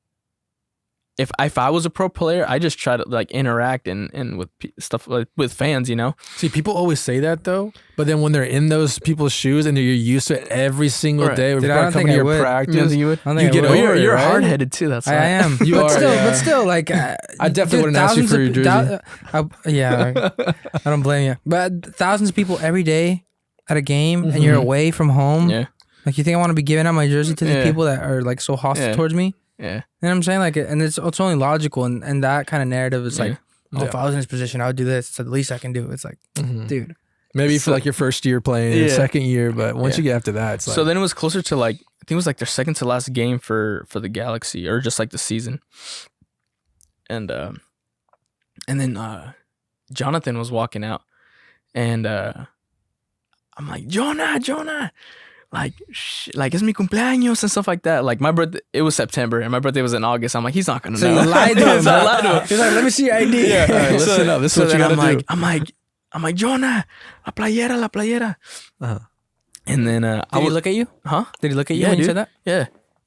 [SPEAKER 4] if I was a pro player, I just try to like interact and with stuff like with fans,
[SPEAKER 3] See, people always say that though, but then when they're in those people's shoes and you're used to it every single day,
[SPEAKER 2] dude, I don't think I would.
[SPEAKER 3] Practice,
[SPEAKER 4] you get over it. You're right? Hard-headed too. That's
[SPEAKER 2] I am.
[SPEAKER 3] You are,
[SPEAKER 2] but still, like
[SPEAKER 3] I definitely wouldn't ask you for your jersey.
[SPEAKER 2] I don't blame you. But thousands of people every day at a game, and you're away from home.
[SPEAKER 4] Yeah.
[SPEAKER 2] Like you think I want to be giving out my jersey to the people that are like so hostile towards me?
[SPEAKER 4] Yeah.
[SPEAKER 2] You know what I'm saying? Like, and it's only logical, and that kind of narrative is like, if I was in this position, I would do this. It's the least I can do. It's like, dude.
[SPEAKER 3] Maybe for like your first year playing, second year, but once you get after that, it's like.
[SPEAKER 4] So then it was closer to like, I think it was like their second to last game for the Galaxy, or just like the season. And then Jonathan was walking out, and I'm like, Jonah. Like it's mi cumpleaños and stuff like that. Like my birthday, it was September, and my birthday was in August. I'm like, he's not gonna know.
[SPEAKER 2] So you lied to him. He's like, let me see your ID.
[SPEAKER 3] Yeah, all right, listen up. This is what you gotta do.
[SPEAKER 4] I'm like, Jonah, la playera. Uh-huh. And then
[SPEAKER 2] did he look at you?
[SPEAKER 4] Huh?
[SPEAKER 2] Did he look at you when you said that?
[SPEAKER 4] Yeah.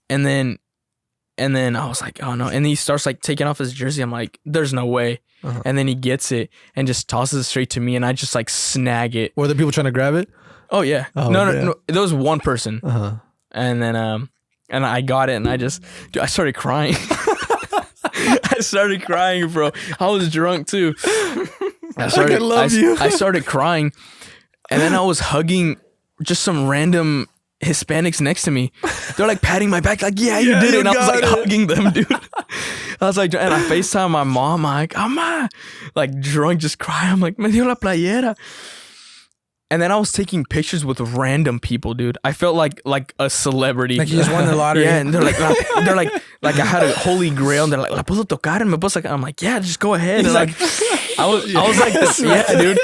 [SPEAKER 4] And then I was like, oh no. And he starts like taking off his jersey. I'm like, there's no way. Uh-huh. And then he gets it and just tosses it straight to me, and I just like snag it.
[SPEAKER 3] Were the people trying to grab it?
[SPEAKER 4] Oh yeah. No. There was one person. Uh-huh. And then and I got it, and I started crying. I started crying, bro. I was drunk too. I started crying, and then I was hugging just some random Hispanics next to me. They're like patting my back, like, yeah, you did it. And I was like hugging them, dude. I was like, and I FaceTime my mom, I'm like, Ama, like drunk, just crying. I'm like, me dio la playera. And then I was taking pictures with random people, dude. I felt like a celebrity.
[SPEAKER 2] Like you just won the lottery.
[SPEAKER 4] Yeah, and they're like I had a holy grail, and they're like, la puedo tocar, and me puedo sacar. I'm like, yeah, just go ahead. And like, I was like, yeah, dude.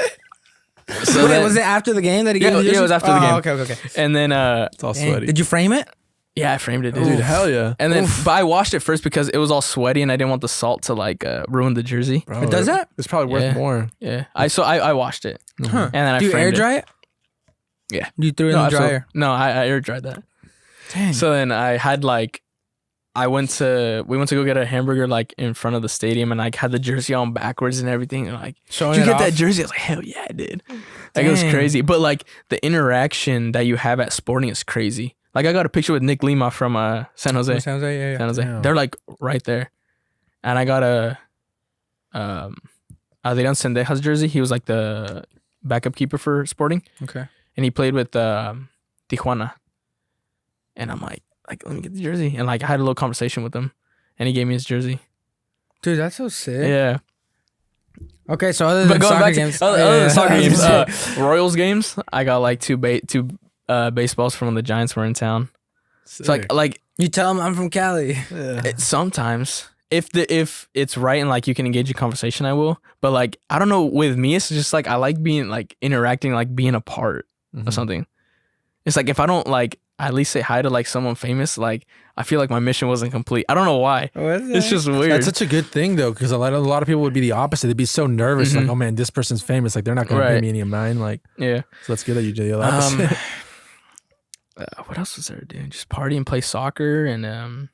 [SPEAKER 2] So then, was it after the game that he gave you?
[SPEAKER 4] Yeah, it was after the game.
[SPEAKER 2] Okay.
[SPEAKER 4] And then
[SPEAKER 3] it's all sweaty.
[SPEAKER 2] Did you frame it?
[SPEAKER 4] Yeah, I framed it, dude.
[SPEAKER 3] Dude, hell yeah.
[SPEAKER 4] And then, but I washed it first because it was all sweaty, and I didn't want the salt to like ruin the jersey.
[SPEAKER 2] Bro, it does that?
[SPEAKER 3] It's probably worth more.
[SPEAKER 4] Yeah. I washed it.
[SPEAKER 2] Huh.
[SPEAKER 4] And then I
[SPEAKER 2] do you air dry it?
[SPEAKER 4] Yeah.
[SPEAKER 2] You threw it in the dryer?
[SPEAKER 4] No, I air dried that.
[SPEAKER 2] Dang.
[SPEAKER 4] So then I had like, we went to go get a hamburger like in front of the stadium, and like had the jersey on backwards and everything. And like,
[SPEAKER 2] showing
[SPEAKER 4] did you get
[SPEAKER 2] off?
[SPEAKER 4] that jersey? I was like, hell yeah, I did. Like it was crazy. But like the interaction that you have at Sporting is crazy. Like I got a picture with Nick Lima from San Jose.
[SPEAKER 2] Yeah.
[SPEAKER 4] San Jose.
[SPEAKER 3] Yeah.
[SPEAKER 4] They're like right there. And I got a Adrian Sendejas jersey. He was like the backup keeper for Sporting.
[SPEAKER 2] Okay.
[SPEAKER 4] And he played with Tijuana. And I'm like, let me get the jersey. And like I had a little conversation with him, and he gave me his jersey.
[SPEAKER 2] Dude, that's so sick.
[SPEAKER 4] Yeah.
[SPEAKER 2] Okay, so other than soccer games,
[SPEAKER 4] other than soccer games, Royals games, I got like two baseballs from when the Giants were in town. Sick. So like
[SPEAKER 2] you tell them I'm from Cali.
[SPEAKER 4] Sometimes if it's right and like you can engage in conversation, I will. But like I don't know, with me, it's just like I like being like interacting, like being a part of something. It's like if I don't like at least say hi to like someone famous, like I feel like my mission wasn't complete. I don't know why. It's just weird.
[SPEAKER 3] That's such a good thing though, because a lot of people would be the opposite. They'd be so nervous, like, oh man, this person's famous. Like they're not going to pay me any of mine. Like,
[SPEAKER 4] yeah.
[SPEAKER 3] So that's good that you do the opposite.
[SPEAKER 4] What else was there to do? Just party and play soccer and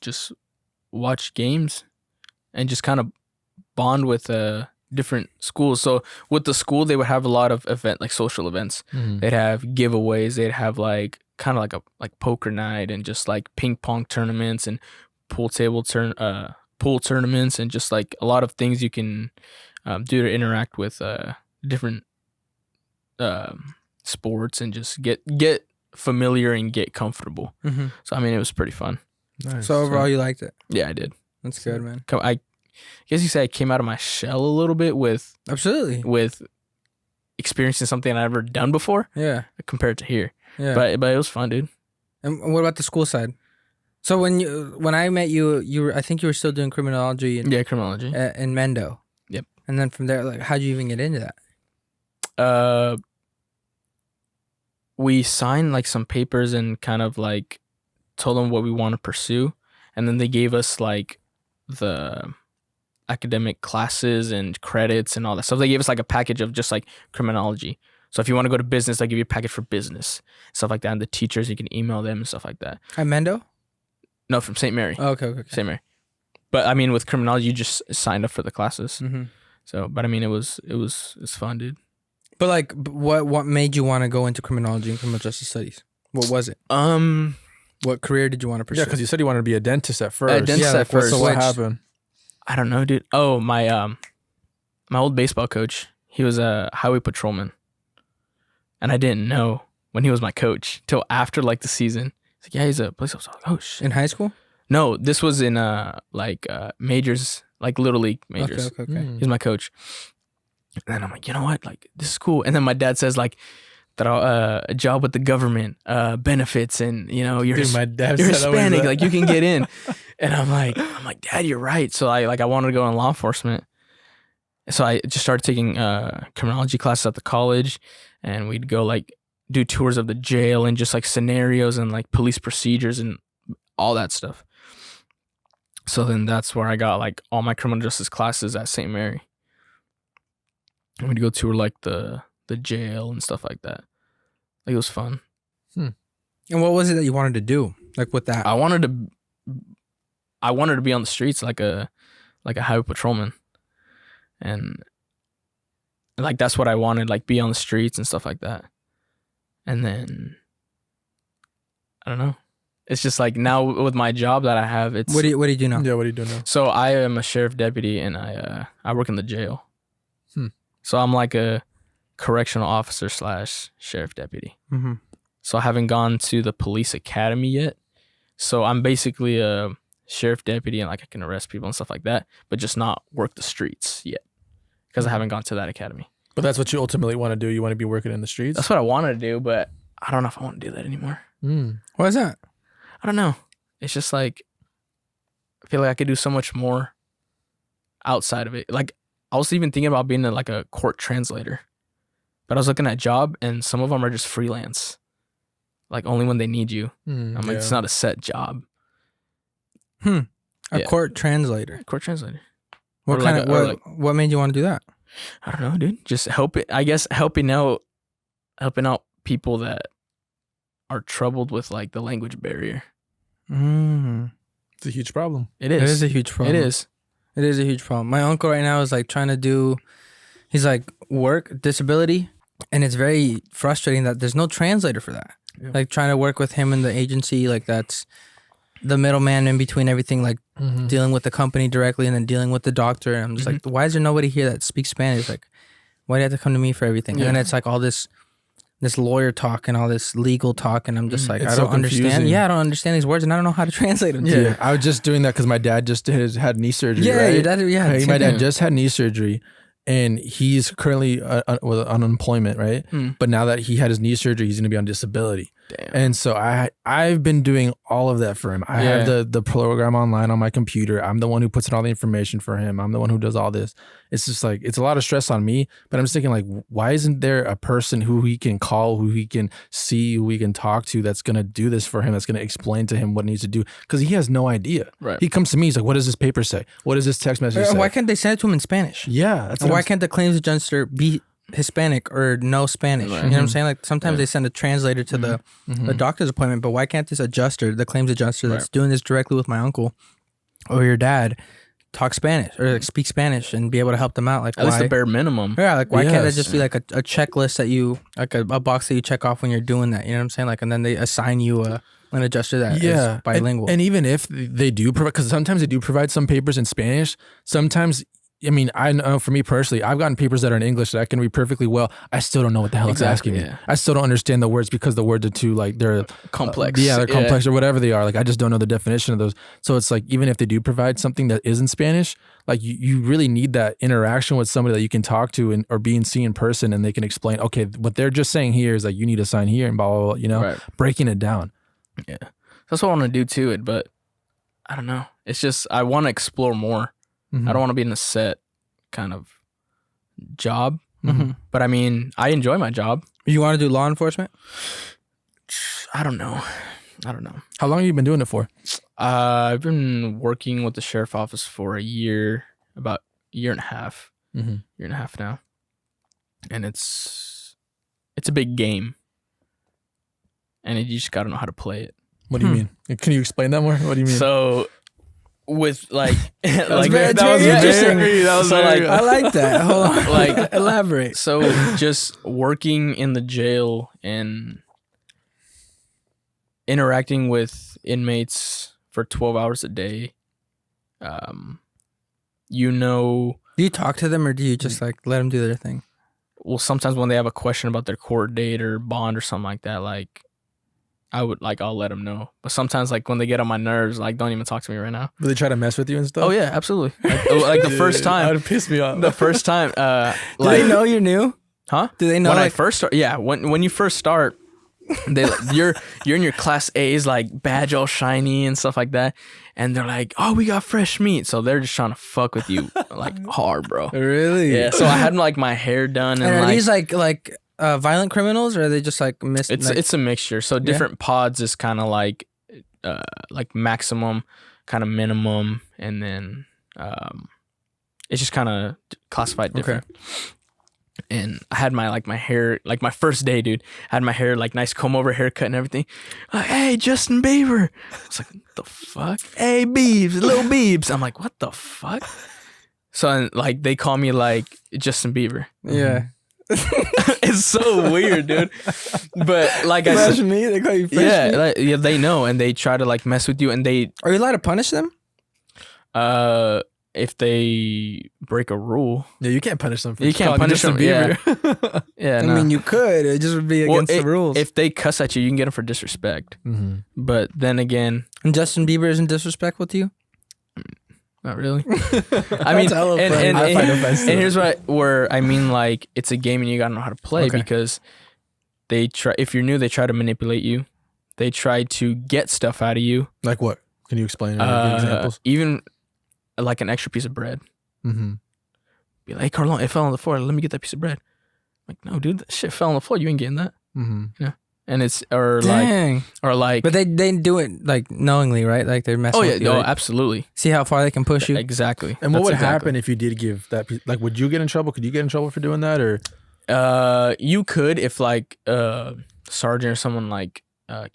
[SPEAKER 4] just watch games and just kind of bond with different schools. So with the school, they would have a lot of like social events. They'd have giveaways. They'd have like kind of like a poker night and just like ping pong tournaments and pool tournaments and just like a lot of things you can do to interact with different sports and just get familiar and get comfortable. So I mean, it was pretty fun.
[SPEAKER 2] Nice. So overall, you liked it?
[SPEAKER 4] Yeah, I did.
[SPEAKER 2] That's good, man.
[SPEAKER 4] I guess you say I came out of my shell a little bit with experiencing something I've never done before. Yeah, compared to here. Yeah, but it was fun, dude.
[SPEAKER 2] And what about the school side? So when I met you I think you were still doing criminology.
[SPEAKER 4] Criminology
[SPEAKER 2] in Mendo.
[SPEAKER 4] Yep.
[SPEAKER 2] And then from there, like, how'd you even get into that?
[SPEAKER 4] We signed like some papers and kind of like told them what we want to pursue, and then they gave us like the academic classes and credits and all that stuff. They gave us like a package of just like criminology. So if you want to go to business, they give you a package for business, stuff like that. And the teachers, you can email them and stuff like that.
[SPEAKER 2] At Mendo?
[SPEAKER 4] No, from St. Mary.
[SPEAKER 2] Oh, okay.
[SPEAKER 4] St. Mary. But I mean, with criminology, you just signed up for the classes. So, but I mean, it was fun, dude.
[SPEAKER 2] But like, what made you want to go into criminology and criminal justice studies? What was it? What career did you want to pursue?
[SPEAKER 3] Yeah, because you said you wanted to be a dentist at first.
[SPEAKER 4] A dentist at first.
[SPEAKER 3] So what happened?
[SPEAKER 4] I don't know, dude. Oh, my old baseball coach, he was a highway patrolman. And I didn't know when he was my coach till after like the season. He's like, yeah, he's a police officer. Oh shit.
[SPEAKER 2] In high school?
[SPEAKER 4] No, this was in majors, like little league majors.
[SPEAKER 2] Okay.
[SPEAKER 4] He's my coach. And then I'm like, you know what? Like, this is cool. And then my dad says like that a job with the government, benefits, and you know, you're Hispanic, like you can get in. And I'm like, Dad, you're right. So I wanted to go in law enforcement. So I just started taking criminology classes at the college, and we'd go like do tours of the jail and just like scenarios and like police procedures and all that stuff. So then that's where I got like all my criminal justice classes at St. Mary. And we'd go tour like the jail and stuff like that. Like, it was fun.
[SPEAKER 2] And what was it that you wanted to do? Like with that?
[SPEAKER 4] I wanted to be on the streets like a highway patrolman. And like that's what I wanted, like be on the streets and stuff like that. And then I don't know. It's just like now with my job that I have, it's
[SPEAKER 2] what do you do now?
[SPEAKER 3] Yeah, what do you do now?
[SPEAKER 4] So I am a sheriff deputy, and I work in the jail. So I'm like a correctional officer / sheriff deputy. So I haven't gone to the police academy yet. So I'm basically a sheriff deputy, and like I can arrest people and stuff like that, but just not work the streets yet because I haven't gone to that academy.
[SPEAKER 3] But that's what you ultimately want to do. You want to be working in the streets?
[SPEAKER 4] That's what I want to do, but I don't know if I want to do that anymore.
[SPEAKER 2] Why is that?
[SPEAKER 4] I don't know. It's just like, I feel like I could do so much more outside of it. Like, I was even thinking about being like a court translator, but I was looking at job, and some of them are just freelance, like only when they need you. I'm like, it's not a set job.
[SPEAKER 2] Court translator.
[SPEAKER 4] Court translator.
[SPEAKER 2] What made you want to do that?
[SPEAKER 4] I don't know, dude. Just helping out people that are troubled with like the language barrier.
[SPEAKER 3] It's a huge problem.
[SPEAKER 2] It is a huge problem. It is a huge problem. My uncle right now is like trying to do, he's like work disability, and it's very frustrating that there's no translator for that. Yeah. Like trying to work with him in the agency, like that's the middleman in between everything, like dealing with the company directly and then dealing with the doctor. And I'm just like, why is there nobody here that speaks Spanish? Like, why do you have to come to me for everything? Yeah. And then it's like all this this lawyer talk and all this legal talk, and I'm just like,
[SPEAKER 3] It's
[SPEAKER 2] I don't
[SPEAKER 3] so
[SPEAKER 2] understand.
[SPEAKER 3] confusing.
[SPEAKER 2] Yeah, I don't understand these words, and I don't know how to translate them. To you.
[SPEAKER 3] I was just doing that because my dad just had knee surgery.
[SPEAKER 2] Yeah,
[SPEAKER 3] right?
[SPEAKER 2] your dad. Yeah,
[SPEAKER 3] Hey,
[SPEAKER 2] same
[SPEAKER 3] my dad
[SPEAKER 2] thing.
[SPEAKER 3] just had knee surgery, and he's currently with unemployment, right? But now that he had his knee surgery, he's gonna be on disability.
[SPEAKER 4] Damn.
[SPEAKER 3] And so I've been doing all of that for him. I have the program online on my computer. I'm the one who puts in all the information for him. I'm the one who does all this. It's just like, it's a lot of stress on me, but I'm just thinking like, why isn't there a person who he can call, who he can see, who he can talk to, that's going to do this for him, that's going to explain to him what he needs to do? Because he has no idea.
[SPEAKER 4] Right.
[SPEAKER 3] He comes to me, he's like, what does this paper say? What does this text message say?
[SPEAKER 2] Why can't they send it to him in Spanish?
[SPEAKER 3] Yeah. That's
[SPEAKER 2] And why can't the claims adjuster be Hispanic or no Spanish?
[SPEAKER 4] Right.
[SPEAKER 2] You know what I'm saying? Like sometimes they send a translator to the doctor's appointment, but why can't this adjuster, the claims adjuster that's doing this directly with my uncle or your dad, talk Spanish or like, speak Spanish and be able to help them out? Like
[SPEAKER 4] At least the bare minimum.
[SPEAKER 2] Yeah, like why can't that
[SPEAKER 3] Yes.
[SPEAKER 2] just be like a checklist that you like a box that you check off when you're doing that? You know what I'm saying? Like, and then they assign you an adjuster that is bilingual.
[SPEAKER 3] And even if they do provide, because sometimes they do provide some papers in Spanish, sometimes, I mean, I know for me personally, I've gotten papers that are in English that I can read perfectly well. I still don't know what the hell it's asking me.
[SPEAKER 4] Yeah.
[SPEAKER 3] I still don't understand the words because the words are too like, they're
[SPEAKER 4] Complex.
[SPEAKER 3] they're complex or whatever they are. Like I just don't know the definition of those. So it's like, even if they do provide something that is in Spanish, like you really need that interaction with somebody that you can talk to and or being seen in person, and they can explain, okay, what they're just saying here is like, you need to sign here and blah, blah, blah, you know,
[SPEAKER 4] Right.
[SPEAKER 3] breaking it down.
[SPEAKER 4] Yeah. That's what I want to do to it, but I don't know. It's just, I want to explore more.
[SPEAKER 3] Mhm.
[SPEAKER 4] I don't want to be in a set kind of job.
[SPEAKER 2] Mhm.
[SPEAKER 4] But I mean, I enjoy my job.
[SPEAKER 2] You want to do law enforcement?
[SPEAKER 4] I don't know.
[SPEAKER 3] How long have you been doing it for?
[SPEAKER 4] I've been working with the sheriff office for a year, about a year and a half.
[SPEAKER 3] Mm-hmm.
[SPEAKER 4] Year and a half now. And it's a big game. And you just gotta know how to play it.
[SPEAKER 3] What do you mean? Can you explain that more? What do you mean?
[SPEAKER 4] So with like like
[SPEAKER 2] very interesting.
[SPEAKER 4] That was
[SPEAKER 2] So
[SPEAKER 4] very-
[SPEAKER 2] I like that. Hold on.
[SPEAKER 4] Like-
[SPEAKER 2] elaborate.
[SPEAKER 4] So just working in the jail and interacting with inmates for 12 hours a day.
[SPEAKER 2] Do you talk to them or do you just like let them do their thing?
[SPEAKER 4] Well, sometimes when they have a question about their court date or bond or something like that, like I'll let them know. But sometimes like when they get on my nerves, like don't even talk to me right now.
[SPEAKER 3] Do they try to mess with you and stuff?
[SPEAKER 4] Oh yeah, absolutely. Like the first
[SPEAKER 3] That
[SPEAKER 4] time,
[SPEAKER 3] would piss me off.
[SPEAKER 4] the first time,
[SPEAKER 2] Do they know you're new?
[SPEAKER 4] huh?
[SPEAKER 2] Do they know
[SPEAKER 4] When I
[SPEAKER 2] like,
[SPEAKER 4] first start, yeah. When you first start, you're in your class A's, like badge all shiny and stuff like that, and they're like, "Oh, we got fresh meat," so they're just trying to fuck with you like hard, bro.
[SPEAKER 2] really?
[SPEAKER 4] Yeah. So I had like my hair done, and
[SPEAKER 2] And are
[SPEAKER 4] like
[SPEAKER 2] these like violent criminals or are they just like
[SPEAKER 4] it's a mixture. So different pods is kind of like maximum, kind of minimum, and then it's just kind of classified different. And I had my hair, like my first day, dude. I had my hair like nice comb over haircut and everything. Like, hey, Justin Bieber. I was like, what the fuck? Hey, Biebs, little Biebs. I'm like, what the fuck? So and, like they call me like Justin Bieber.
[SPEAKER 2] Yeah.
[SPEAKER 4] It's so weird, dude. But like I
[SPEAKER 2] Fresh
[SPEAKER 4] said,
[SPEAKER 2] meat? They call you fresh meat?
[SPEAKER 4] yeah, they know, and they try to like mess with you, and they
[SPEAKER 2] Are you allowed to punish them?
[SPEAKER 4] if they break a rule,
[SPEAKER 3] Yeah, you can't punish them. For
[SPEAKER 4] You can't
[SPEAKER 3] calling
[SPEAKER 4] punish
[SPEAKER 3] Justin
[SPEAKER 4] them,
[SPEAKER 3] Bieber.
[SPEAKER 4] yeah,
[SPEAKER 2] I
[SPEAKER 4] no.
[SPEAKER 2] mean, you could. It just would be
[SPEAKER 4] Well,
[SPEAKER 2] against the rules.
[SPEAKER 4] If they cuss at you, you can get them for disrespect.
[SPEAKER 3] Mm-hmm.
[SPEAKER 4] But then again,
[SPEAKER 2] And Justin Bieber isn't disrespectful to you?
[SPEAKER 4] not really. I mean,
[SPEAKER 2] hella
[SPEAKER 4] and,
[SPEAKER 2] funny.
[SPEAKER 4] and,
[SPEAKER 3] I find
[SPEAKER 4] and,
[SPEAKER 3] offensive.
[SPEAKER 4] and here's where I mean, like it's a game and you gotta know how to play
[SPEAKER 2] Okay.
[SPEAKER 4] because they try. If you're new, they try to manipulate you. They try to get stuff out of you.
[SPEAKER 3] Like what? Can you explain any examples?
[SPEAKER 4] Even like an extra piece of bread.
[SPEAKER 3] Mm-hmm.
[SPEAKER 4] Be like, hey, Carlon, it fell on the floor. Let me get that piece of bread. I'm like, no, dude, that shit fell on the floor. You ain't getting that.
[SPEAKER 3] Mm-hmm.
[SPEAKER 4] And it's or
[SPEAKER 2] Dang.
[SPEAKER 4] like.
[SPEAKER 2] But they do it like knowingly, right? Like they're messing
[SPEAKER 4] Oh yeah,
[SPEAKER 2] with you.
[SPEAKER 4] no,
[SPEAKER 2] right?
[SPEAKER 4] absolutely,
[SPEAKER 2] See how far they can push you?
[SPEAKER 4] exactly.
[SPEAKER 3] And what
[SPEAKER 4] That's
[SPEAKER 3] would
[SPEAKER 4] exactly.
[SPEAKER 3] happen if you did give that piece? Like, would you get in trouble? Could you get in trouble for doing that? Or
[SPEAKER 4] You could if like sergeant or someone like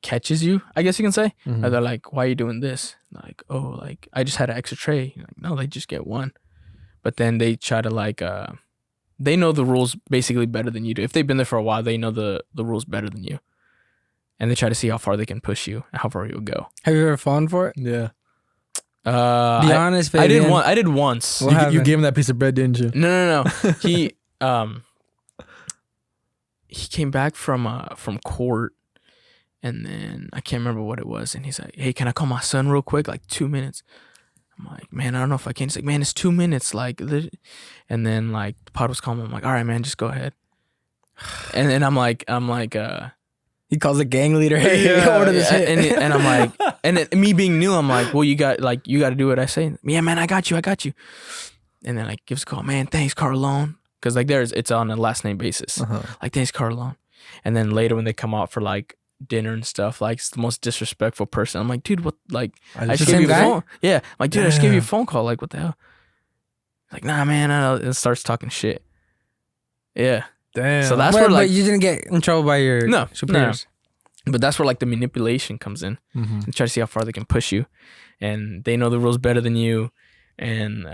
[SPEAKER 4] catches you, I guess you can say.
[SPEAKER 3] Mhm.
[SPEAKER 4] Or they're like, why are you doing this? Like, oh, like I just had an extra tray. You're like, no, they just get one. But then they try to like they know the rules basically better than you do. If they've been there for a while, they know the rules better than you. And they try to see how far they can push you and how far you'll go.
[SPEAKER 2] Have you ever fallen for it?
[SPEAKER 3] yeah,
[SPEAKER 2] Be
[SPEAKER 4] I
[SPEAKER 2] honest,
[SPEAKER 4] did
[SPEAKER 2] Fabian.
[SPEAKER 4] one. I did once.
[SPEAKER 2] What
[SPEAKER 3] you
[SPEAKER 2] happened?
[SPEAKER 3] gave him that piece of bread, didn't you?
[SPEAKER 4] No. He he came back from court, and then I can't remember what it was, and he's like, hey, can I call my son real quick, like 2 minutes? I'm like, man, I don't know if I can. He's like, man, it's 2 minutes, like, and then like the pod was calm. I'm like, all right, man, just go ahead. And then I'm like,
[SPEAKER 2] he calls the gang leader, hey, order this shit.
[SPEAKER 4] And I'm like, and then me being new, I'm like, well, you got to do what I say. Yeah, man, I got you. And then like gives a call, man, thanks, Carlon. Because like it's on a last name basis. Like, thanks, Carlon. And then later when they come out for like dinner and stuff, like it's the most disrespectful person. I'm like, dude, what? Like, I just gave you a phone. Yeah, I'm like, dude, I just gave you a phone call. Like, what the hell? Like, nah, man. And starts talking shit. Yeah.
[SPEAKER 3] Damn.
[SPEAKER 4] So that's where like,
[SPEAKER 2] but you didn't get in trouble by your superiors.
[SPEAKER 4] No. But that's where like the manipulation comes in. And try to see how far they can push you, and they know the rules better than you, and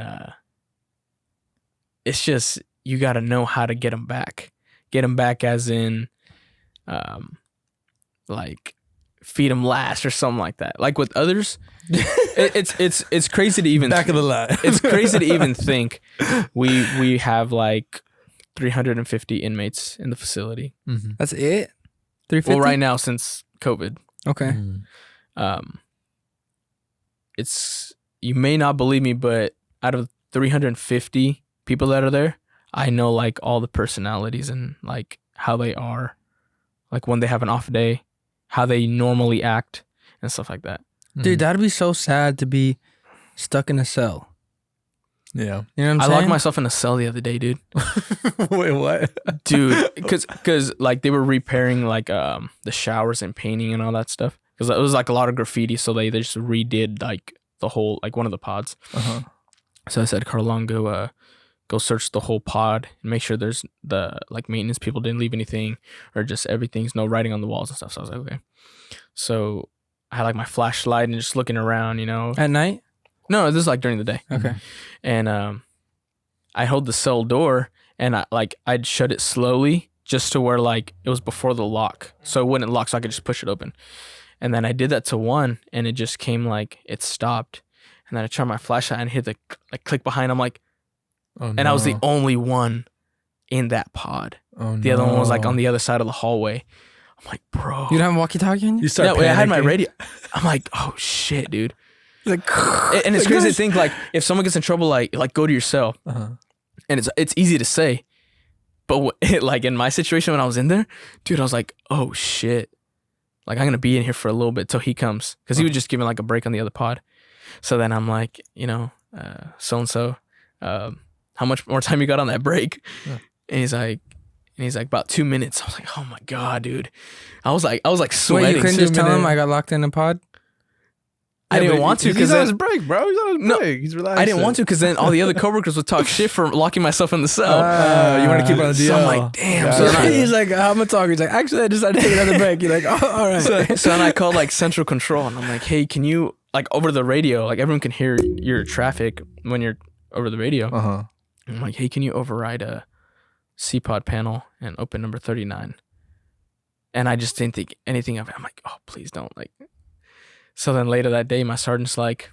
[SPEAKER 4] it's just you got to know how to get them back. Get them back, as in, like feed them last or something like that. Like with others, it's crazy to even
[SPEAKER 3] back of the line.
[SPEAKER 4] It's crazy to even think we have like 350 inmates in the facility.
[SPEAKER 2] That's it? 350?
[SPEAKER 4] Well, right now since COVID.
[SPEAKER 2] Okay.
[SPEAKER 4] It's, you may not believe me, but out of 350 people that are there, I know like all the personalities and like how they are, like when they have an off day, how they normally act and stuff like that.
[SPEAKER 2] Dude, that'd be so sad to be stuck in a cell.
[SPEAKER 3] Yeah.
[SPEAKER 2] You know what I'm
[SPEAKER 4] I
[SPEAKER 2] saying?
[SPEAKER 4] locked myself in a cell the other day, dude.
[SPEAKER 3] Wait, what?
[SPEAKER 4] Dude, because like they were repairing like the showers and painting and all that stuff. Because it was like a lot of graffiti, so they just redid like the whole, like one of the pods. So I said, Carlon, go search the whole pod and make sure there's the like maintenance people didn't leave anything, or just everything's no writing on the walls and stuff. So I was like, okay. So I had like my flashlight and just looking around, you know.
[SPEAKER 2] At night?
[SPEAKER 4] No, this is like during the day.
[SPEAKER 2] Okay.
[SPEAKER 4] And I held the cell door, and I'd shut it slowly just to where like it was before the lock, so it wouldn't lock, so I could just push it open. And then I did that to one, and it just came like it stopped. And then I turned my flashlight and hit the like click behind. I'm like,
[SPEAKER 3] oh, no.
[SPEAKER 4] And I was the only one in that pod.
[SPEAKER 3] Oh,
[SPEAKER 4] the other one was like on the other side of the hallway. I'm like, bro,
[SPEAKER 2] You don't have a walkie-talkie in you?
[SPEAKER 3] You start
[SPEAKER 4] I had my
[SPEAKER 3] panicking.
[SPEAKER 4] radio. I'm like, oh shit, dude.
[SPEAKER 2] Like,
[SPEAKER 4] And it's crazy to think like if someone gets in trouble, like go to your cell, and it's easy to say, but like in my situation when I was in there, dude, I was like, oh shit, like I'm gonna be in here for a little bit till he comes, because he was just giving like a break on the other pod. So then I'm like, you know, so and so, how much more time you got on that break? And he's like about 2 minutes. I was like, oh my god, dude, I was like sweating.
[SPEAKER 2] Wait, you couldn't just tell him I got locked in a pod?
[SPEAKER 4] I didn't want to,
[SPEAKER 3] because he's on his break, bro. He's on his break. He's relaxed.
[SPEAKER 4] I didn't want to, because then all the other coworkers would talk shit for locking myself in the cell.
[SPEAKER 3] You want to keep on the deal.
[SPEAKER 4] So I'm like, damn.
[SPEAKER 3] Yeah.
[SPEAKER 4] So then
[SPEAKER 2] He's like, I'm gonna talk. He's like, actually, I decided to take another break. You're like, oh, all right.
[SPEAKER 4] so then I called like central control, and I'm like, hey, can you, like over the radio, like everyone can hear your traffic when you're over the radio. I'm like, hey, can you override a C-pod panel and open number 39? And I just didn't think anything of it. I'm like, oh, please don't. Like, so then later that day, my sergeant's like,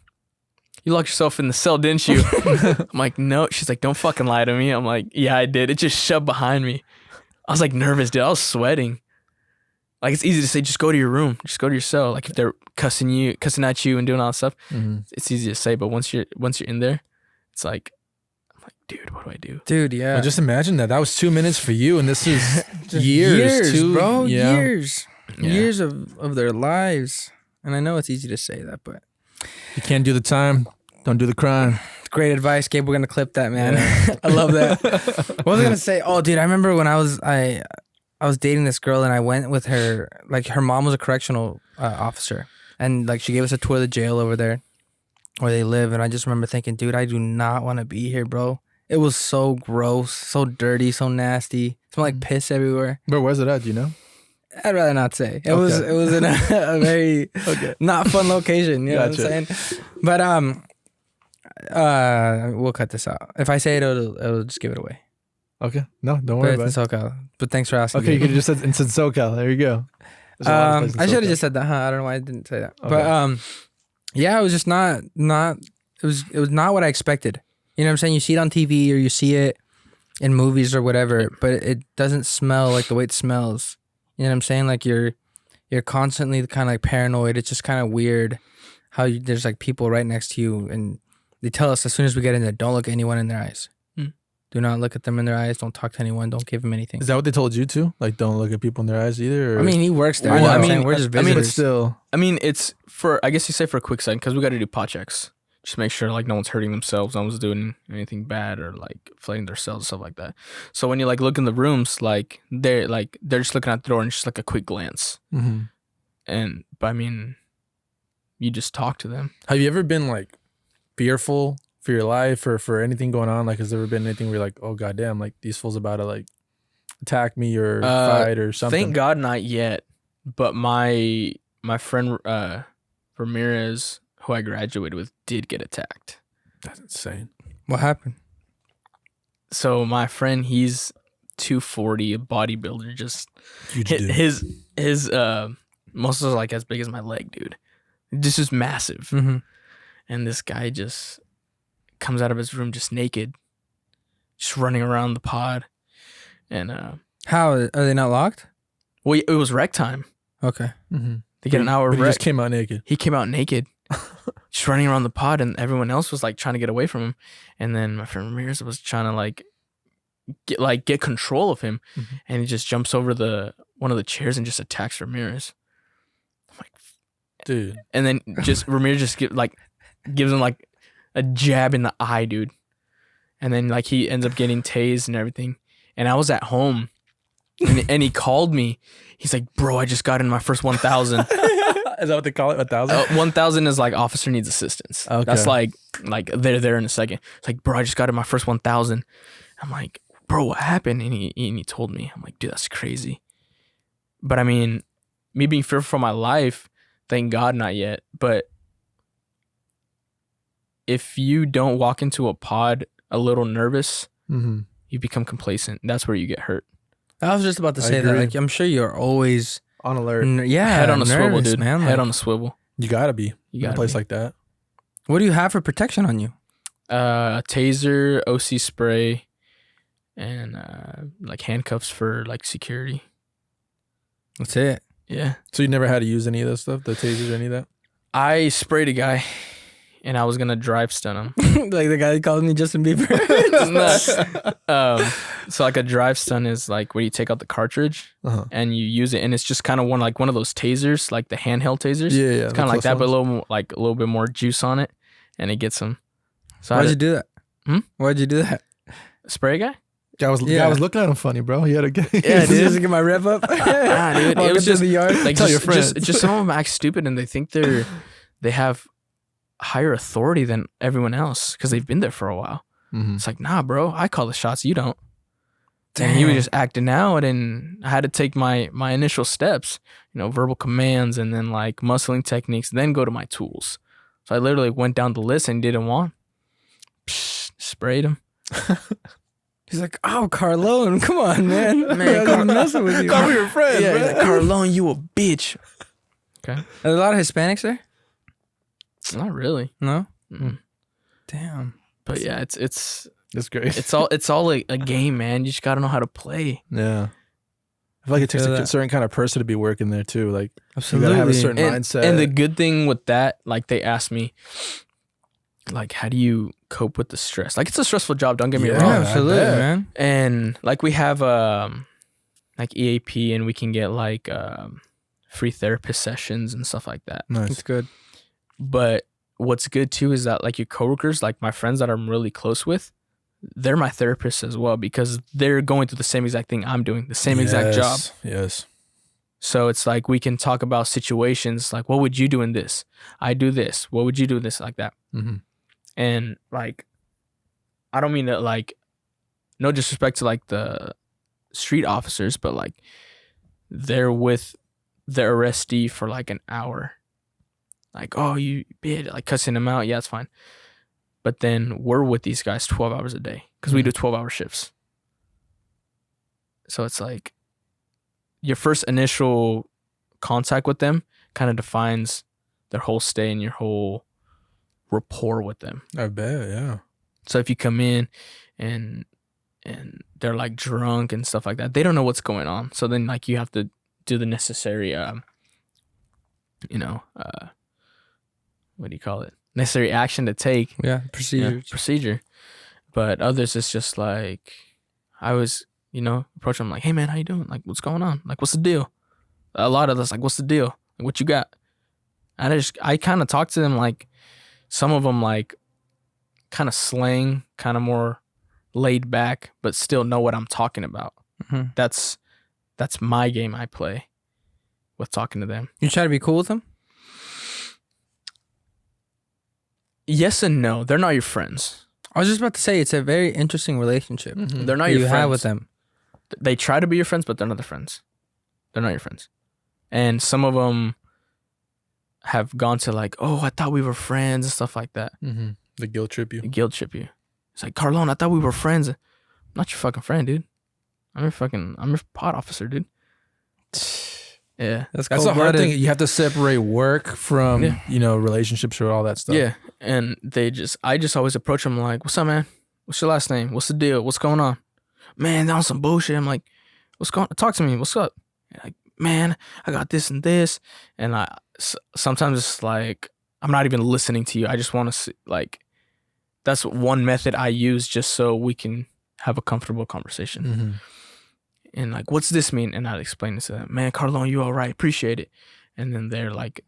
[SPEAKER 4] you locked yourself in the cell, didn't you? I'm like, no. She's like, don't fucking lie to me. I'm like, yeah, I did. It just shoved behind me. I was like nervous, dude. I was sweating. Like, it's easy to say, just go to your room. Just go to your cell. Like, if they're cussing at you and doing all that stuff, it's easy to say. But once you're in there, it's like, I'm like, dude, what do I do?
[SPEAKER 2] Dude, yeah.
[SPEAKER 3] Well, just imagine that. That was 2 minutes for you, and this is years,
[SPEAKER 2] bro.
[SPEAKER 3] Yeah.
[SPEAKER 2] Years.
[SPEAKER 4] Yeah.
[SPEAKER 2] Years of their lives. And I know it's easy to say that, but
[SPEAKER 3] You can't do the time. Don't do the crime.
[SPEAKER 2] great advice, Gabe. We're gonna clip that, man. I love that. What was I gonna say? Oh, dude, I remember when I was dating this girl, and I went with her. Like, her mom was a correctional officer, and like she gave us a tour of the jail over there where they live. And I just remember thinking, dude, I do not want to be here, bro. It was so gross, so dirty, so nasty. It smelled like piss everywhere.
[SPEAKER 3] But where's it at? Do you know?
[SPEAKER 2] I'd rather not say. It was in a very not fun location. You know what I'm saying? But we'll cut this out. If I say it, it'll just give it away.
[SPEAKER 3] Okay. No, don't worry
[SPEAKER 2] But
[SPEAKER 3] about
[SPEAKER 2] it's
[SPEAKER 3] it.
[SPEAKER 2] in SoCal. But thanks for asking.
[SPEAKER 3] Okay, you could have just said in SoCal. There you go. There's a lot of places in
[SPEAKER 2] I should have
[SPEAKER 3] SoCal.
[SPEAKER 2] just said that. I don't know why I didn't say that.
[SPEAKER 3] Okay.
[SPEAKER 2] But yeah, it was just not. It was not what I expected. You know what I'm saying? You see it on TV or you see it in movies or whatever, but it doesn't smell like the way it smells. You know what I'm saying? Like you're constantly kind of like paranoid. It's just kind of weird how there's like people right next to you, and they tell us as soon as we get in there, don't look at anyone in their eyes. Do not look at them in their eyes. Don't talk to anyone. Don't give them anything.
[SPEAKER 3] Is that what they told you too? Like, don't look at people in their eyes either? Or?
[SPEAKER 2] I mean, he works there.
[SPEAKER 4] Well,
[SPEAKER 2] I mean, we're just visitors.
[SPEAKER 3] But still.
[SPEAKER 4] I mean, it's for, I guess you say for a quick second, because we got to do pot checks. Just make sure like no one's hurting themselves, no one's doing anything bad or like flaying themselves, stuff like that. So when you like look in the rooms, like they're just looking at the door and just like a quick glance. But I mean, you just talk to them.
[SPEAKER 3] Have you ever been like fearful for your life or for anything going on? Like, has there ever been anything where you're like, oh goddamn, like these fools about to like attack me or fight or something?
[SPEAKER 4] Thank God not yet. But my friend Ramirez, who I graduated with, did get attacked.
[SPEAKER 3] That's insane.
[SPEAKER 2] What happened?
[SPEAKER 4] So my friend, he's 240, a bodybuilder, just his muscles are like as big as my leg, dude. This is massive. And this guy just comes out of his room just naked, just running around the pod. And
[SPEAKER 2] how are they not locked?
[SPEAKER 4] Well, it was rec time.
[SPEAKER 2] Okay.
[SPEAKER 4] They get an hour of
[SPEAKER 3] rec. He just came out naked.
[SPEAKER 4] He came out naked, just running around the pod, and everyone else was like trying to get away from him. And then my friend Ramirez was trying to get control of him, and he just jumps over one of the chairs and just attacks Ramirez. I'm like,
[SPEAKER 3] dude.
[SPEAKER 4] And then just Ramirez just gives him like a jab in the eye, dude. And then like he ends up getting tased and everything. And I was at home, and he called me. He's like, bro, I just got in my first 1,000.
[SPEAKER 3] Is that what they call it? 1,000?
[SPEAKER 4] 1,000 is like officer needs assistance. Okay. That's like they're there in a second. It's like, bro, I just got in my first 1,000. I'm like, bro, what happened? And he told me. I'm like, dude, that's crazy. But I mean, me being fearful for my life, thank God not yet. But if you don't walk into a pod a little nervous, you become complacent. That's where you get hurt.
[SPEAKER 2] I was just about to say that. Like, I'm sure you're always
[SPEAKER 3] on alert.
[SPEAKER 2] Head
[SPEAKER 4] on a swivel, dude.
[SPEAKER 2] Man.
[SPEAKER 4] Head on a swivel.
[SPEAKER 3] You gotta be in a place like that.
[SPEAKER 2] What do you have for protection on you?
[SPEAKER 4] A taser, OC spray, and like handcuffs for like security.
[SPEAKER 2] That's it.
[SPEAKER 4] Yeah.
[SPEAKER 3] So you never had to use any of that stuff, the tasers or any of that?
[SPEAKER 4] I sprayed a guy, and I was gonna drive stun him.
[SPEAKER 2] Like the guy that called me Justin Bieber.
[SPEAKER 4] So like a drive stun is like where you take out the cartridge and you use it, and it's just kind of one of those tasers, like the handheld tasers.
[SPEAKER 3] Yeah.
[SPEAKER 4] It's kind of like that, but a little bit more juice on it, and it gets them. So
[SPEAKER 2] why'd you do that? Why'd you do that?
[SPEAKER 4] Spray a guy?
[SPEAKER 3] Guy was looking at him funny, bro. He had a
[SPEAKER 2] yeah, dude. Just to get my rev up.
[SPEAKER 4] Nah, dude. It was just
[SPEAKER 2] the yard.
[SPEAKER 4] like
[SPEAKER 3] tell your friends.
[SPEAKER 4] Just some of them act stupid, and they think they have higher authority than everyone else because they've been there for a while. It's like, nah, bro, I call the shots, you don't. Damn. And he was just acting out, and I had to take my initial steps, verbal commands, and then like muscling techniques, then go to my tools. So I literally went down the list and didn't want. Sprayed him.
[SPEAKER 2] He's like, oh, Carlon, come on, man. I'm messing with you.
[SPEAKER 3] Call me your friend,
[SPEAKER 4] yeah,
[SPEAKER 3] bro.
[SPEAKER 4] Like, Carlon, you a bitch. Okay.
[SPEAKER 2] Are there a lot of Hispanics there?
[SPEAKER 4] Not really.
[SPEAKER 2] No? Damn.
[SPEAKER 4] But yeah, it's
[SPEAKER 3] great.
[SPEAKER 4] It's all a game, man. You just gotta know how to play.
[SPEAKER 3] Yeah. I feel like it takes a certain kind of person to be working there too. Like,
[SPEAKER 2] absolutely.
[SPEAKER 3] You gotta have a certain mindset.
[SPEAKER 4] And the good thing with that, like they asked me, like, how do you cope with the stress? Like, it's a stressful job. Don't get me wrong.
[SPEAKER 2] Yeah, absolutely, man.
[SPEAKER 4] And like we have like EAP, and we can get like free therapist sessions and stuff like that.
[SPEAKER 3] Nice.
[SPEAKER 2] It's good.
[SPEAKER 4] But what's good too is that like your coworkers, like my friends that I'm really close with, they're my therapists as well, because they're going through the same exact thing I'm doing, the same exact job.
[SPEAKER 3] Yes.
[SPEAKER 4] So it's like we can talk about situations like, what would you do in this? I do this. What would you do in this? Like that. And like, I don't mean that like, no disrespect to like the street officers, but like they're with the arrestee for like an hour. Like, oh, you bitch, like cussing them out. Yeah, it's fine. But then we're with these guys 12 hours a day because we do 12-hour shifts. So it's like your first initial contact with them kind of defines their whole stay and your whole rapport with them.
[SPEAKER 3] I bet, yeah.
[SPEAKER 4] So if you come in and and they're like drunk and stuff like that. They don't know what's going on. So then like you have to do the necessary, what do you call it? Necessary action to take.
[SPEAKER 2] Yeah, procedure.
[SPEAKER 4] But others, it's just like, I was, approach them like, hey man, how you doing? Like, what's going on? Like, what's the deal? A lot of us like, what's the deal? Like, what you got? And I kind of talk to them like, some of them like kind of slang, kind of more laid back, but still know what I'm talking about.
[SPEAKER 2] Mm-hmm.
[SPEAKER 4] That's my game I play with talking to them.
[SPEAKER 2] You try to be cool with them?
[SPEAKER 4] Yes and no. They're not your friends.
[SPEAKER 2] I was just about to say, it's a very interesting relationship.
[SPEAKER 4] Mm-hmm. They're not your friends.
[SPEAKER 2] You have with them.
[SPEAKER 4] They try to be your friends, but they're not their friends. They're not your friends. And some of them have gone to like, oh, I thought we were friends and stuff like that.
[SPEAKER 3] Mm-hmm. The guilt trip you.
[SPEAKER 4] It's like, Carlon, I thought we were friends. I'm not your fucking friend, dude. I'm your pod officer, dude. Yeah.
[SPEAKER 2] That's
[SPEAKER 3] a hard thing. You have to separate work from, relationships or all that stuff.
[SPEAKER 4] Yeah. And I just always approach them like, what's up, man? What's your last name? What's the deal? What's going on? Man, that was some bullshit. I'm like, what's going on? Talk to me. What's up? Like, man, I got this and this. And sometimes it's like, I'm not even listening to you. I just want to see, like, that's one method I use just so we can have a comfortable conversation.
[SPEAKER 3] Mm-hmm.
[SPEAKER 4] And like, what's this mean? And I'd explain it to them. Man, Carlon, you all right? Appreciate it. And then they're like,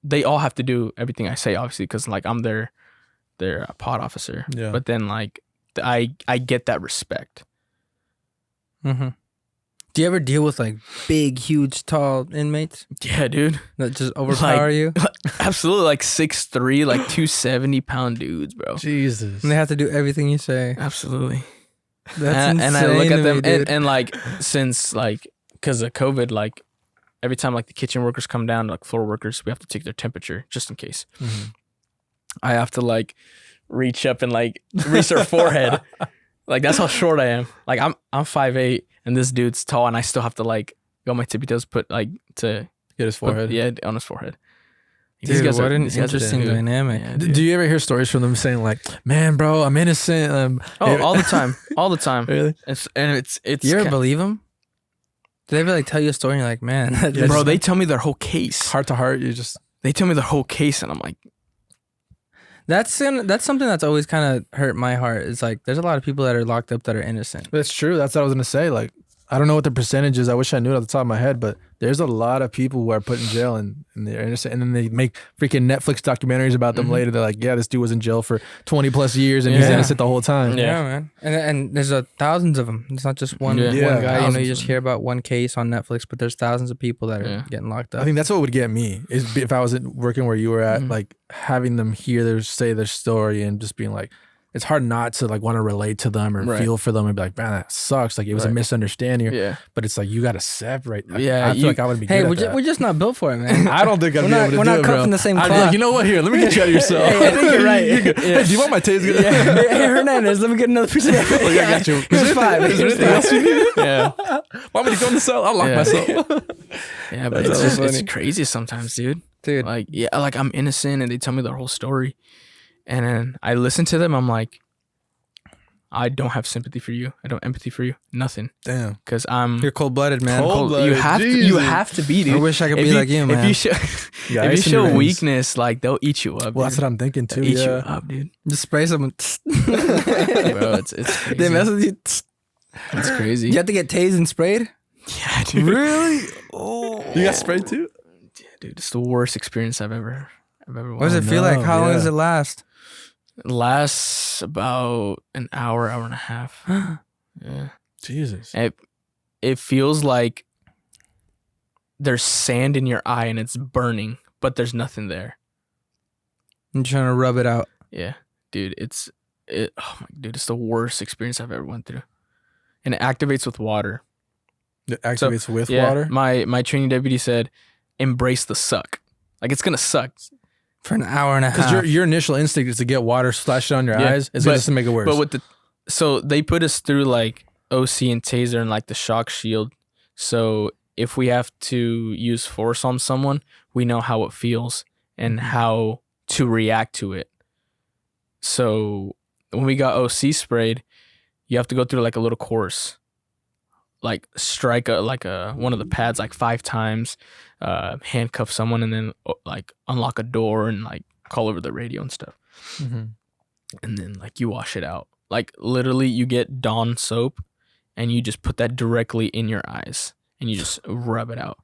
[SPEAKER 4] they all have to do everything I say, obviously, because like I'm their pod officer.
[SPEAKER 3] Yeah.
[SPEAKER 4] But then like I get that respect.
[SPEAKER 2] Mm-hmm. Do you ever deal with like big, huge, tall inmates?
[SPEAKER 4] Yeah, dude.
[SPEAKER 2] That just overpower you?
[SPEAKER 4] Absolutely, like 6'3", like 270-pound dudes, bro.
[SPEAKER 3] Jesus.
[SPEAKER 2] And they have to do everything you say.
[SPEAKER 4] Absolutely.
[SPEAKER 2] That's insane.
[SPEAKER 4] And I look at them,
[SPEAKER 2] dude.
[SPEAKER 4] and like, since like, because of COVID, like every time like the kitchen workers come down, like floor workers, we have to take their temperature just in case.
[SPEAKER 3] Mm-hmm.
[SPEAKER 4] I have to like reach up and like reach their forehead. Like that's how short I am. Like I'm 5'8", and this dude's tall, and I still have to like go on my tippy toes, put like to
[SPEAKER 3] get his forehead.
[SPEAKER 4] On his forehead.
[SPEAKER 2] Dude, what an interesting dynamic.
[SPEAKER 4] Yeah,
[SPEAKER 3] do you ever hear stories from them saying like, man, bro, I'm innocent?
[SPEAKER 4] All the time. All the time.
[SPEAKER 3] Really?
[SPEAKER 4] It's
[SPEAKER 2] you ever believe them? Do they ever like tell you a story and you're like, man,
[SPEAKER 4] bro, they tell me their whole case.
[SPEAKER 3] Heart to heart,
[SPEAKER 4] they tell me their whole case, and I'm like,
[SPEAKER 2] that's something that's always kind of hurt my heart. It's like, there's a lot of people that are locked up that are innocent.
[SPEAKER 3] That's true. That's what I was going to say. Like, I don't know what the percentage is. I wish I knew it off the top of my head, but there's a lot of people who are put in jail and they're innocent. And then they make freaking Netflix documentaries about them later. They're like, yeah, this dude was in jail for 20 plus years and he's innocent the whole time.
[SPEAKER 2] Yeah, man. And there's thousands of them. It's not just one guy. You just hear about one case on Netflix, but there's thousands of people that are getting locked up.
[SPEAKER 3] I think that's what would get me is if I was working where you were at, like having them hear say their story and just being like, it's hard not to like want to relate to them or feel for them and be like, man, that sucks. Like it was a misunderstanding.
[SPEAKER 2] Yeah.
[SPEAKER 3] But it's like, you got to separate.
[SPEAKER 4] Yeah.
[SPEAKER 3] I feel like I would be good at that.
[SPEAKER 2] We're just not built for it, man.
[SPEAKER 3] I don't think I'd be able to do it,
[SPEAKER 2] We're not cut from the same cloth.
[SPEAKER 3] Like, you know what? Here, let me get you out of yourself.
[SPEAKER 2] Hey, I think you're right.
[SPEAKER 3] Hey, do you want my taser?
[SPEAKER 2] Hey, Hernandez, let me get another piece of that.
[SPEAKER 3] I got you.
[SPEAKER 2] Here's 5.
[SPEAKER 3] Is there anything else you need?
[SPEAKER 4] yeah.
[SPEAKER 3] Want me to go in the cell? I'll lock myself.
[SPEAKER 4] Yeah, but it's crazy sometimes, dude. Like, like I'm innocent and they tell me their whole story. And then I listen to them. I'm like, I don't have sympathy for you. I don't empathy for you. Nothing.
[SPEAKER 3] Damn.
[SPEAKER 4] Because
[SPEAKER 2] You're cold-blooded, man.
[SPEAKER 4] You have to be, dude.
[SPEAKER 2] I wish I could be like you, man.
[SPEAKER 4] If you show weakness, like they'll eat you up.
[SPEAKER 3] Well, that's what I'm thinking too.
[SPEAKER 4] They'll eat you up, dude.
[SPEAKER 2] Just spray someone.
[SPEAKER 4] Bro, it's crazy.
[SPEAKER 2] They mess with you.
[SPEAKER 4] It's crazy.
[SPEAKER 2] You have to get tased and sprayed?
[SPEAKER 4] Yeah, dude.
[SPEAKER 2] Really?
[SPEAKER 3] Oh. You got sprayed too?
[SPEAKER 4] Yeah, dude, it's the worst experience I've ever
[SPEAKER 2] What does it feel like? How long does it last?
[SPEAKER 4] It lasts about an hour and a half. Yeah.
[SPEAKER 3] Jesus.
[SPEAKER 4] It feels like there's sand in your eye and it's burning, but there's nothing there.
[SPEAKER 2] I'm trying to rub it out.
[SPEAKER 4] Yeah. Dude, it's the worst experience I've ever went through. And it activates with water.
[SPEAKER 3] It activates with water?
[SPEAKER 4] My training deputy said, embrace the suck. Like, it's going to suck.
[SPEAKER 2] For an hour and a half.
[SPEAKER 3] Because your initial instinct is to get water splashed on your eyes. It's just to make it worse.
[SPEAKER 4] But so they put us through like OC and taser and like the shock shield. So if we have to use force on someone, we know how it feels and how to react to it. So when we got OC sprayed, you have to go through like a little course, like strike one of the pads like 5 times, handcuff someone, and then like unlock a door and like call over the radio and stuff.
[SPEAKER 3] Mm-hmm.
[SPEAKER 4] And then like you wash it out. Like literally you get Dawn soap and you just put that directly in your eyes and you just rub it out.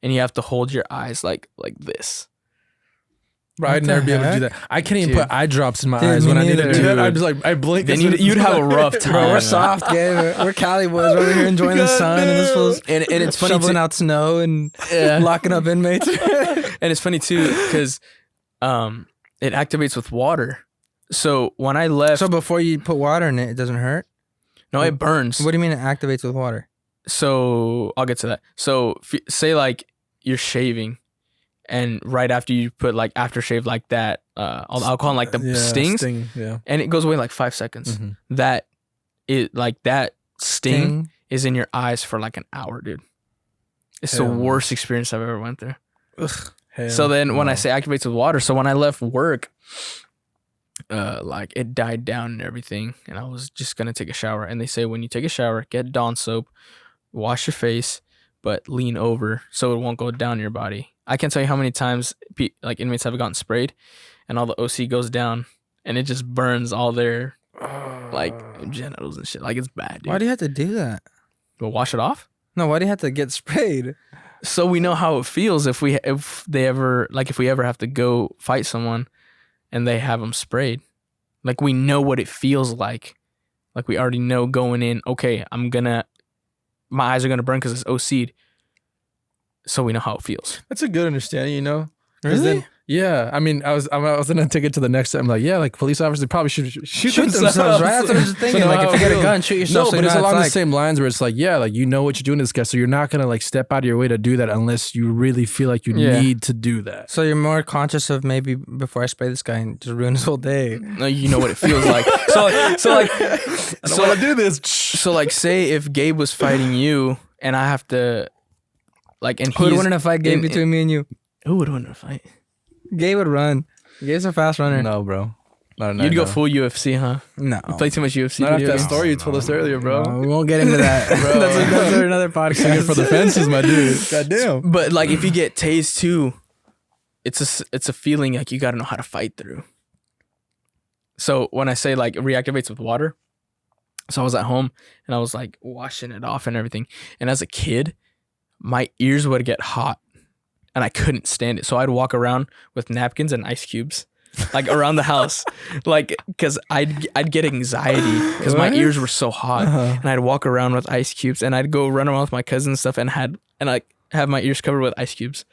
[SPEAKER 4] And you have to hold your eyes like this.
[SPEAKER 3] Bro, I'd never be able to do that. I can't even put eye drops in my
[SPEAKER 2] Dude,
[SPEAKER 3] eyes
[SPEAKER 2] me
[SPEAKER 3] when I need to
[SPEAKER 2] neither,
[SPEAKER 3] do that.
[SPEAKER 2] dude.
[SPEAKER 3] I'm just like, I blink.
[SPEAKER 4] Then you'd have a rough time.
[SPEAKER 2] Bro, we're soft, Gabe. We're Cali boys. We're over here enjoying the sun and this fool's
[SPEAKER 4] And it's funny
[SPEAKER 2] shoveling
[SPEAKER 4] too.
[SPEAKER 2] out snow and locking up inmates.
[SPEAKER 4] And it's funny too because it activates with water. So when I left,
[SPEAKER 2] So before you put water in it, it doesn't hurt?
[SPEAKER 4] no, it burns.
[SPEAKER 2] What do you mean it activates with water?
[SPEAKER 4] So I'll get to that. So say like you're shaving, and right after you put like aftershave like that, alcohol and like the stings,
[SPEAKER 3] yeah.
[SPEAKER 4] and it goes away in like 5 seconds.
[SPEAKER 3] Mhm.
[SPEAKER 4] That sting is in your eyes for like an hour, dude. It's
[SPEAKER 3] Hell
[SPEAKER 4] the
[SPEAKER 3] no.
[SPEAKER 4] worst experience I've ever went through.
[SPEAKER 3] Hell
[SPEAKER 4] So then when I
[SPEAKER 3] no.
[SPEAKER 4] say activates with water, so when I left work, like it died down and everything, and I was just gonna take a shower. And they say when you take a shower, get Dawn soap, wash your face, but lean over so it won't go down your body. I can't tell you how many times like inmates have gotten sprayed, and all the OC goes down, and it just burns all their like genitals and shit. Like it's bad, dude.
[SPEAKER 2] Why do you have to do that?
[SPEAKER 4] But wash it off,
[SPEAKER 2] No, why do you have to get sprayed?
[SPEAKER 4] so we know how it feels if we ever have to go fight someone and they have them sprayed. Like we know what it feels like. Like we already know going in, okay, my eyes are gonna burn because it's OC'd. So we know how it feels.
[SPEAKER 3] That's a good understanding, you know? 'Cause
[SPEAKER 2] Really?
[SPEAKER 3] then- yeah. I mean, I was gonna take it to the next step. I'm like, yeah, like police officers probably should shoot
[SPEAKER 2] themselves, right? That's what I was just thinking.
[SPEAKER 3] So
[SPEAKER 2] Like
[SPEAKER 3] how
[SPEAKER 2] if you
[SPEAKER 3] it
[SPEAKER 2] get a
[SPEAKER 3] feels.
[SPEAKER 2] gun, shoot yourself.
[SPEAKER 3] No,
[SPEAKER 2] so
[SPEAKER 3] but
[SPEAKER 2] you
[SPEAKER 3] it's
[SPEAKER 2] know
[SPEAKER 3] along
[SPEAKER 2] what
[SPEAKER 3] the same lines where it's like, yeah, like you know what you're doing to this guy, so you're not gonna like step out of your way to do that unless you really feel like you
[SPEAKER 4] Yeah.
[SPEAKER 3] need to do that.
[SPEAKER 2] So you're more conscious of maybe before I spray this guy and just ruin his whole day.
[SPEAKER 4] No, you know what it feels like. So like
[SPEAKER 3] I don't want to do this.
[SPEAKER 4] so like say if Gabe was fighting you and I have to like and
[SPEAKER 2] Who would
[SPEAKER 4] he's
[SPEAKER 2] win in a fight, Gabe,
[SPEAKER 4] in-
[SPEAKER 2] between me and you?
[SPEAKER 4] who would win in a fight?
[SPEAKER 2] Gabe would run. Gabe's a fast runner.
[SPEAKER 3] No, bro. No,
[SPEAKER 4] You'd go full UFC, huh?
[SPEAKER 2] No.
[SPEAKER 4] You play too much UFC.
[SPEAKER 3] Not after
[SPEAKER 4] video
[SPEAKER 3] that
[SPEAKER 4] games?
[SPEAKER 3] story you told us earlier, bro.
[SPEAKER 2] No, we won't get into that.
[SPEAKER 3] Bro.
[SPEAKER 2] that's another
[SPEAKER 3] Singing
[SPEAKER 2] podcast.
[SPEAKER 3] for the fences, my dude. Goddamn.
[SPEAKER 4] But like if you get tased too, it's a feeling like you got to know how to fight through. So when I say like it reactivates with water, so I was at home and I was like washing it off and everything. And as a kid, my ears would get hot and I couldn't stand it. So I'd walk around with napkins and ice cubes like around the house, like because I'd get anxiety because my
[SPEAKER 3] What?
[SPEAKER 4] ears were so hot,
[SPEAKER 3] Uh-huh.
[SPEAKER 4] and I'd walk around with ice cubes and I'd go run around with my cousins and stuff and like have my ears covered with ice cubes.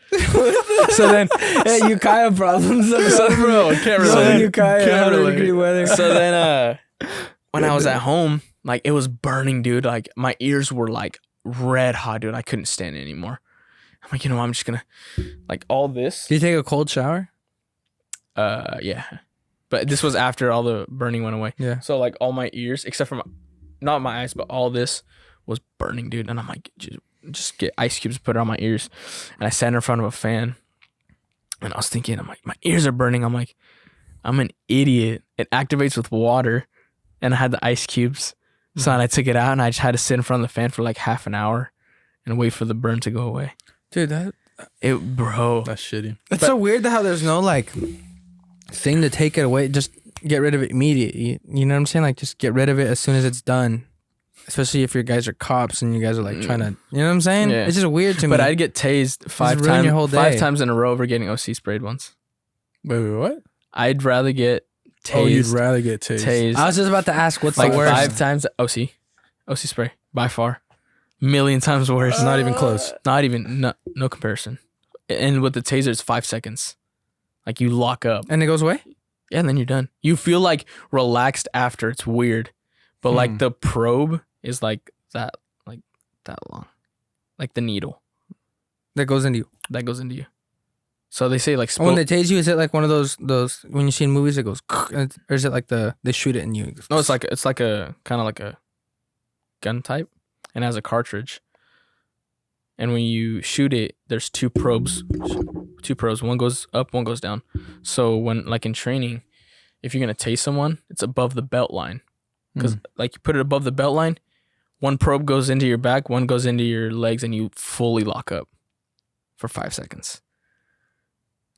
[SPEAKER 4] So then,
[SPEAKER 2] Hey, Ukiah problems.
[SPEAKER 3] Son, bro, I can't
[SPEAKER 2] So
[SPEAKER 3] relate.
[SPEAKER 2] Ukiah,
[SPEAKER 3] Can't
[SPEAKER 2] 100-degree
[SPEAKER 3] relate.
[SPEAKER 2] weather.
[SPEAKER 4] so then, when I was at home, like it was burning, dude. Like my ears were like red hot, dude. I couldn't stand it anymore. I'm like, I'm just gonna like all this.
[SPEAKER 2] Do you take a cold shower?
[SPEAKER 4] Yeah. But this was after all the burning went away.
[SPEAKER 2] Yeah.
[SPEAKER 4] So like all my ears, except for not my eyes, but all this was burning, dude. And I'm like, just get ice cubes, put it on my ears. And I sat in front of a fan. And I was thinking, I'm like, my ears are burning. I'm like, I'm an idiot. It activates with water. And I had the ice cubes. So then I took it out and I just had to sit in front of the fan for like half an hour and wait for the burn to go away.
[SPEAKER 2] Dude,
[SPEAKER 4] Bro.
[SPEAKER 3] That's shitty.
[SPEAKER 2] it's so weird how there's no like thing to take it away. Just get rid of it immediately. You know what I'm saying? Like just get rid of it as soon as it's done. Especially if your guys are cops and you guys are like trying to, you know what I'm saying?
[SPEAKER 4] Yeah.
[SPEAKER 2] It's just weird to me.
[SPEAKER 4] But I'd get tased five
[SPEAKER 2] ruin your whole
[SPEAKER 4] times
[SPEAKER 2] day.
[SPEAKER 4] 5 times in a row over getting OC sprayed once.
[SPEAKER 3] Wait, what?
[SPEAKER 4] I'd rather get tased.
[SPEAKER 3] Oh, you'd rather get tased.
[SPEAKER 2] I was just about to ask what's
[SPEAKER 4] like
[SPEAKER 2] the worst.
[SPEAKER 4] 5 times OC spray by far, million times worse.
[SPEAKER 3] Not even close.
[SPEAKER 4] Not even no comparison. And with the taser, it's 5 seconds. Like you lock up,
[SPEAKER 2] And it goes away?
[SPEAKER 4] yeah, and then you're done. You feel like relaxed after. It's weird, but like the probe is like that long, like the needle
[SPEAKER 2] That goes into you.
[SPEAKER 4] that goes into you. So they say like
[SPEAKER 2] When they tase you, is it like one of those when you see in movies it goes, or is it like they shoot it in you?
[SPEAKER 4] No, it's like a kind of like a gun type and has a cartridge. And when you shoot it, there's two probes. One goes up, one goes down. So when like in training, if you're gonna tase someone, it's above the belt line. because like you put it above the belt line, one probe goes into your back, one goes into your legs, and you fully lock up for 5 seconds.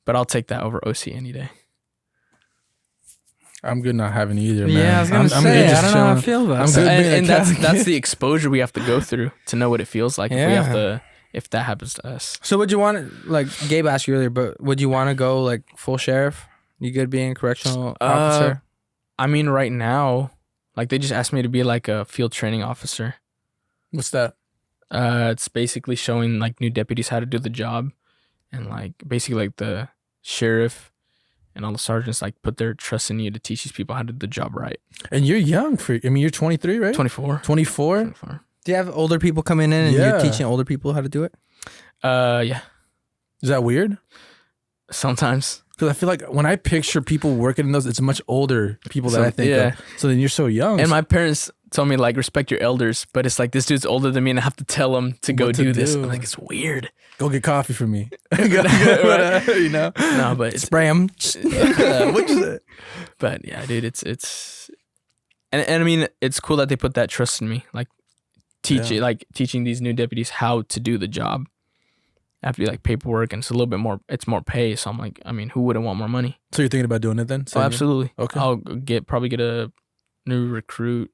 [SPEAKER 4] But I'll take that over OC any day.
[SPEAKER 3] I'm good not having either, man.
[SPEAKER 2] Yeah, I was gonna say, I don't know how I feel about
[SPEAKER 3] I'm
[SPEAKER 2] that.
[SPEAKER 3] good
[SPEAKER 4] And that's the exposure we have to go through to know what it feels like if that happens to us.
[SPEAKER 2] So would you want, like Gabe asked you earlier, but would you want to go like full sheriff? You good being a correctional officer?
[SPEAKER 4] I mean, right now, like they just asked me to be like a field training officer.
[SPEAKER 3] What's that?
[SPEAKER 4] It's basically showing like new deputies how to do the job, and like basically like the sheriff and all the sergeants like put their trust in you to teach these people how to do the job right.
[SPEAKER 3] And you're young you're 23, right?
[SPEAKER 4] 24.
[SPEAKER 3] 24?
[SPEAKER 4] 24.
[SPEAKER 2] Do you have older people coming in and you're teaching older people how to do it?
[SPEAKER 4] Yeah.
[SPEAKER 3] Is that weird?
[SPEAKER 4] Sometimes.
[SPEAKER 3] Because I feel like when I picture people working in those, it's much older people that I think of. So then you're so young.
[SPEAKER 4] And my parents told me like respect your elders, but it's like this dude's older than me and I have to tell him to go do this. I'm like, it's weird.
[SPEAKER 3] Go get coffee for me.
[SPEAKER 4] You know? No, but
[SPEAKER 2] spray them.
[SPEAKER 4] But yeah, dude, it's and I mean it's cool that they put that trust in me. Like teaching these new deputies how to do the job. Have to be like paperwork and it's a little bit more, it's more pay. So I'm like, I mean, who wouldn't want more money?
[SPEAKER 3] So you're thinking about doing it then?
[SPEAKER 4] Oh, absolutely.
[SPEAKER 3] Okay.
[SPEAKER 4] I'll probably get a new recruit,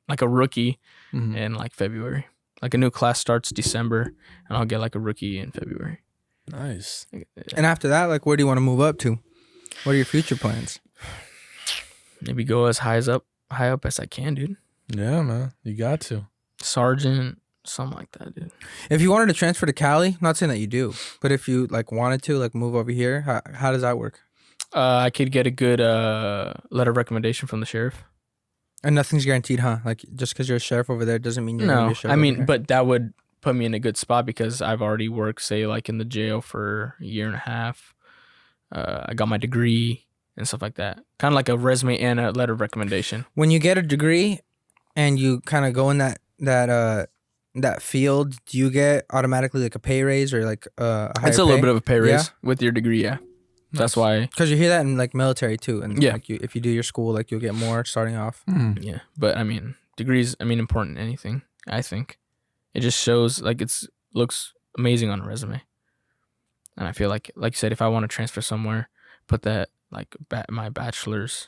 [SPEAKER 4] like a rookie in like February. Like a new class starts December and I'll get like a rookie in February.
[SPEAKER 3] Nice.
[SPEAKER 2] And after that, like where do you want to move up to? What are your future plans?
[SPEAKER 4] Maybe go as high up as I can, dude.
[SPEAKER 3] Yeah, man. You got to.
[SPEAKER 4] Sergeant, something like that, dude.
[SPEAKER 2] If you wanted to transfer to Cali, not saying that you do, but if you like wanted to like move over here, how does that work?
[SPEAKER 4] I could get a good letter of recommendation from the sheriff.
[SPEAKER 2] And nothing's guaranteed, huh? Like just because you're a sheriff over there doesn't mean you're gonna be a sheriff.
[SPEAKER 4] I mean, but that would put me in a good spot because I've already worked, say, like in the jail for a year and a half. I got my degree and stuff like that. Kind of like a resume and a letter of recommendation.
[SPEAKER 2] When you get a degree and you kind of go in that field, do you get automatically like a pay raise or like a higher
[SPEAKER 4] It's a little bit of a pay raise
[SPEAKER 2] Yeah?
[SPEAKER 4] with your degree, yeah. That's why.
[SPEAKER 2] Because you hear that in like military too, and
[SPEAKER 4] Yeah.
[SPEAKER 2] like if you do your school, like you'll get more starting off.
[SPEAKER 4] Yeah, but I mean, degrees, important in anything, I think. It just shows, like, looks amazing on a resume. And I feel like you said, if I want to transfer somewhere, put that, like, my bachelor's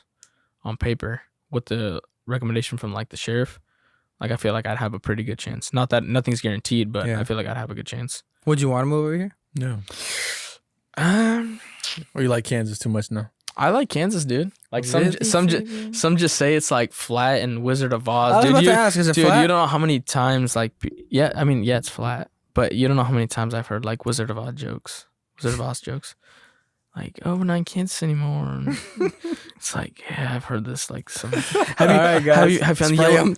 [SPEAKER 4] on paper with the recommendation from, like, the sheriff, like, I feel like I'd have a pretty good chance. Not that nothing's guaranteed, but I feel like I'd have a good chance.
[SPEAKER 2] Would you want to move over here?
[SPEAKER 3] No. Or you like Kansas too much now?
[SPEAKER 4] I like Kansas, dude. Like some just say it's like flat and Wizard of Oz.
[SPEAKER 2] I was
[SPEAKER 4] Dude,
[SPEAKER 2] about to ask, is it flat?
[SPEAKER 4] You don't know how many times like it's flat, but you don't know how many times I've heard like Wizard of Oz jokes. Like, oh, we're not in Kansas anymore. It's like, yeah, I've heard this like some. Have you found the yellow?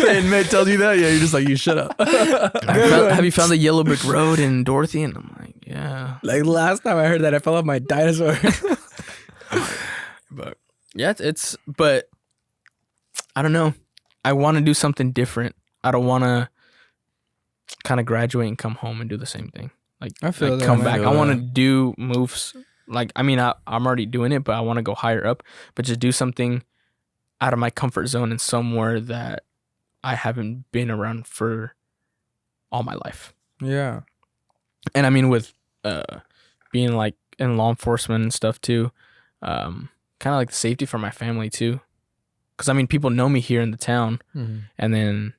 [SPEAKER 3] And Matt tells you that, yeah, you're just like, you shut up.
[SPEAKER 4] Have you found the yellow brick road in Dorothy? And I'm like, yeah.
[SPEAKER 2] Like last time I heard that, I fell off my dinosaur.
[SPEAKER 4] But yeah, but I don't know. I want to do something different. I don't want to kind of graduate and come home and do the same thing. Like,
[SPEAKER 2] I feel
[SPEAKER 4] like
[SPEAKER 2] that,
[SPEAKER 4] come
[SPEAKER 2] man.
[SPEAKER 4] back. I want to do moves. Like, I mean, I'm already doing it, but I want to go higher up. But just do something out of my comfort zone and somewhere that I haven't been around for all my life.
[SPEAKER 2] Yeah.
[SPEAKER 4] And I mean, with being like in law enforcement and stuff too, kind of like the safety for my family too. Because I mean, people know me here in the town, and then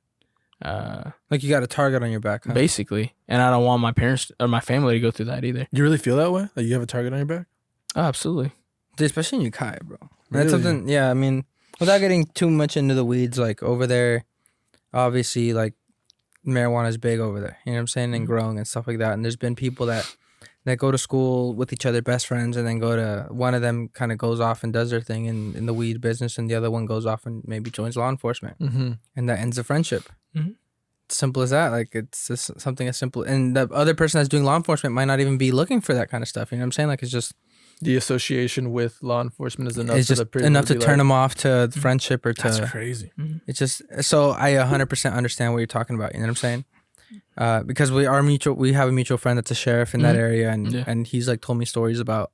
[SPEAKER 2] like you got a target on your back, huh?
[SPEAKER 4] basically, and I don't want my parents or my family to go through that either.
[SPEAKER 3] You really feel that way? Like you have a target on your back?
[SPEAKER 4] Oh, absolutely.
[SPEAKER 2] Dude, especially in Ukiah, bro.
[SPEAKER 3] Really?
[SPEAKER 2] That's something. Yeah, I mean, without getting too much into the weeds, like over there, obviously, like marijuana is big over there. You know what I'm saying? And growing and stuff like that. And there's been people that go to school with each other, best friends, and then one of them kind of goes off and does their thing in the weed business, and the other one goes off and maybe joins law enforcement, and that ends a friendship. Simple as that. Like it's just something as simple. And the other person that's doing law enforcement might not even be looking for that kind of stuff. You know what I'm saying? Like it's just
[SPEAKER 3] the association with law enforcement is enough.
[SPEAKER 2] It's just enough to turn them off to friendship or to.
[SPEAKER 3] That's crazy.
[SPEAKER 2] It's just so I 100% understand what you're talking about. You know what I'm saying? Because we have a mutual friend that's a sheriff in that area, and he's like told me stories about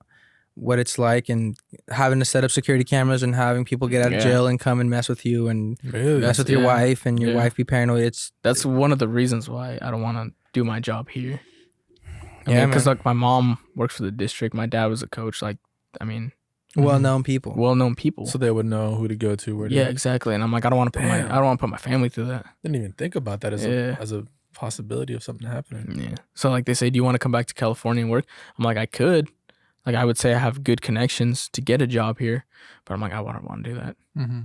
[SPEAKER 2] what it's like, and having to set up security cameras and having people get out of jail and come and mess with you and mess with your wife and your wife be paranoid.
[SPEAKER 4] That's one of the reasons why I don't want to do my job here. Because like my mom works for the district, my dad was a coach. Like, I mean,
[SPEAKER 2] well-known people.
[SPEAKER 3] So they would know who to go to. Where to
[SPEAKER 4] exactly. And I'm like, I don't want to put my family through that.
[SPEAKER 3] Didn't even think about that as a possibility of something happening.
[SPEAKER 4] Yeah. So like they say, do you want to come back to California and work? I'm like, I could. Like I would say I have good connections to get a job here, but I'm like, I don't want to do that.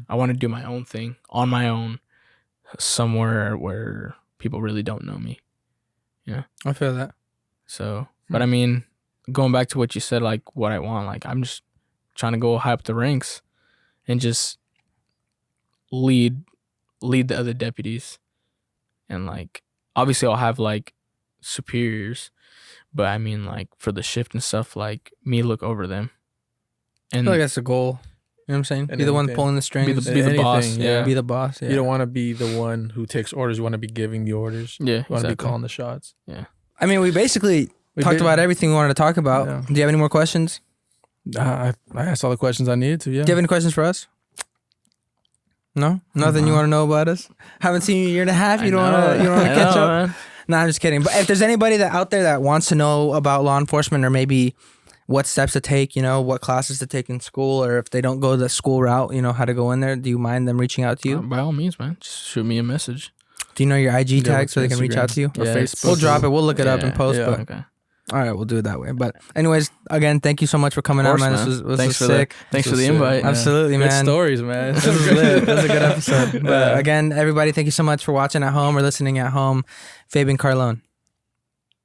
[SPEAKER 4] I want to do my own thing on my own, somewhere where people really don't know me. Yeah,
[SPEAKER 2] I feel that.
[SPEAKER 4] So, but I mean, going back to what you said, like what I want, like I'm just trying to go high up the ranks and just lead the other deputies. And like, obviously I'll have like superiors, but I mean like for the shift and stuff, like me look over them. And
[SPEAKER 2] I feel like that's the goal. You know what I'm saying? Be the one pulling the strings.
[SPEAKER 4] Be the boss. Yeah.
[SPEAKER 2] Be the boss. Yeah.
[SPEAKER 3] You don't want to be the one who takes orders. You want to be giving the orders.
[SPEAKER 4] Yeah.
[SPEAKER 3] You want to be calling the shots.
[SPEAKER 4] Yeah.
[SPEAKER 2] I mean, we basically talked about everything we wanted to talk about. Yeah. Do you have any more questions?
[SPEAKER 3] I asked all the questions I needed to, yeah.
[SPEAKER 2] Do you have any questions for us? No? Nothing you want to know about us? Haven't seen you in a year and a half? You don't want to catch up? Man. No, I'm just kidding. But if there's anybody out there that wants to know about law enforcement, or maybe what steps to take, what classes to take in school, or if they don't go the school route, how to go in there, do you mind them reaching out to you?
[SPEAKER 4] By all means, man. Just shoot me a message.
[SPEAKER 2] Do you know your IG tag so they can reach out to you?
[SPEAKER 4] Or Facebook.
[SPEAKER 2] We'll drop it. We'll look it up and post.
[SPEAKER 4] Yeah.
[SPEAKER 2] But
[SPEAKER 4] Okay.
[SPEAKER 2] All right, we'll do it that way. But anyways, again, thank you so much for coming out, man. This was sick.
[SPEAKER 4] Thanks for the invite.
[SPEAKER 2] Absolutely, man.
[SPEAKER 3] Good stories, man.
[SPEAKER 2] This was lit. That was a good episode. But again, everybody, thank you so much for watching at home or listening at home. Fabian Carlon.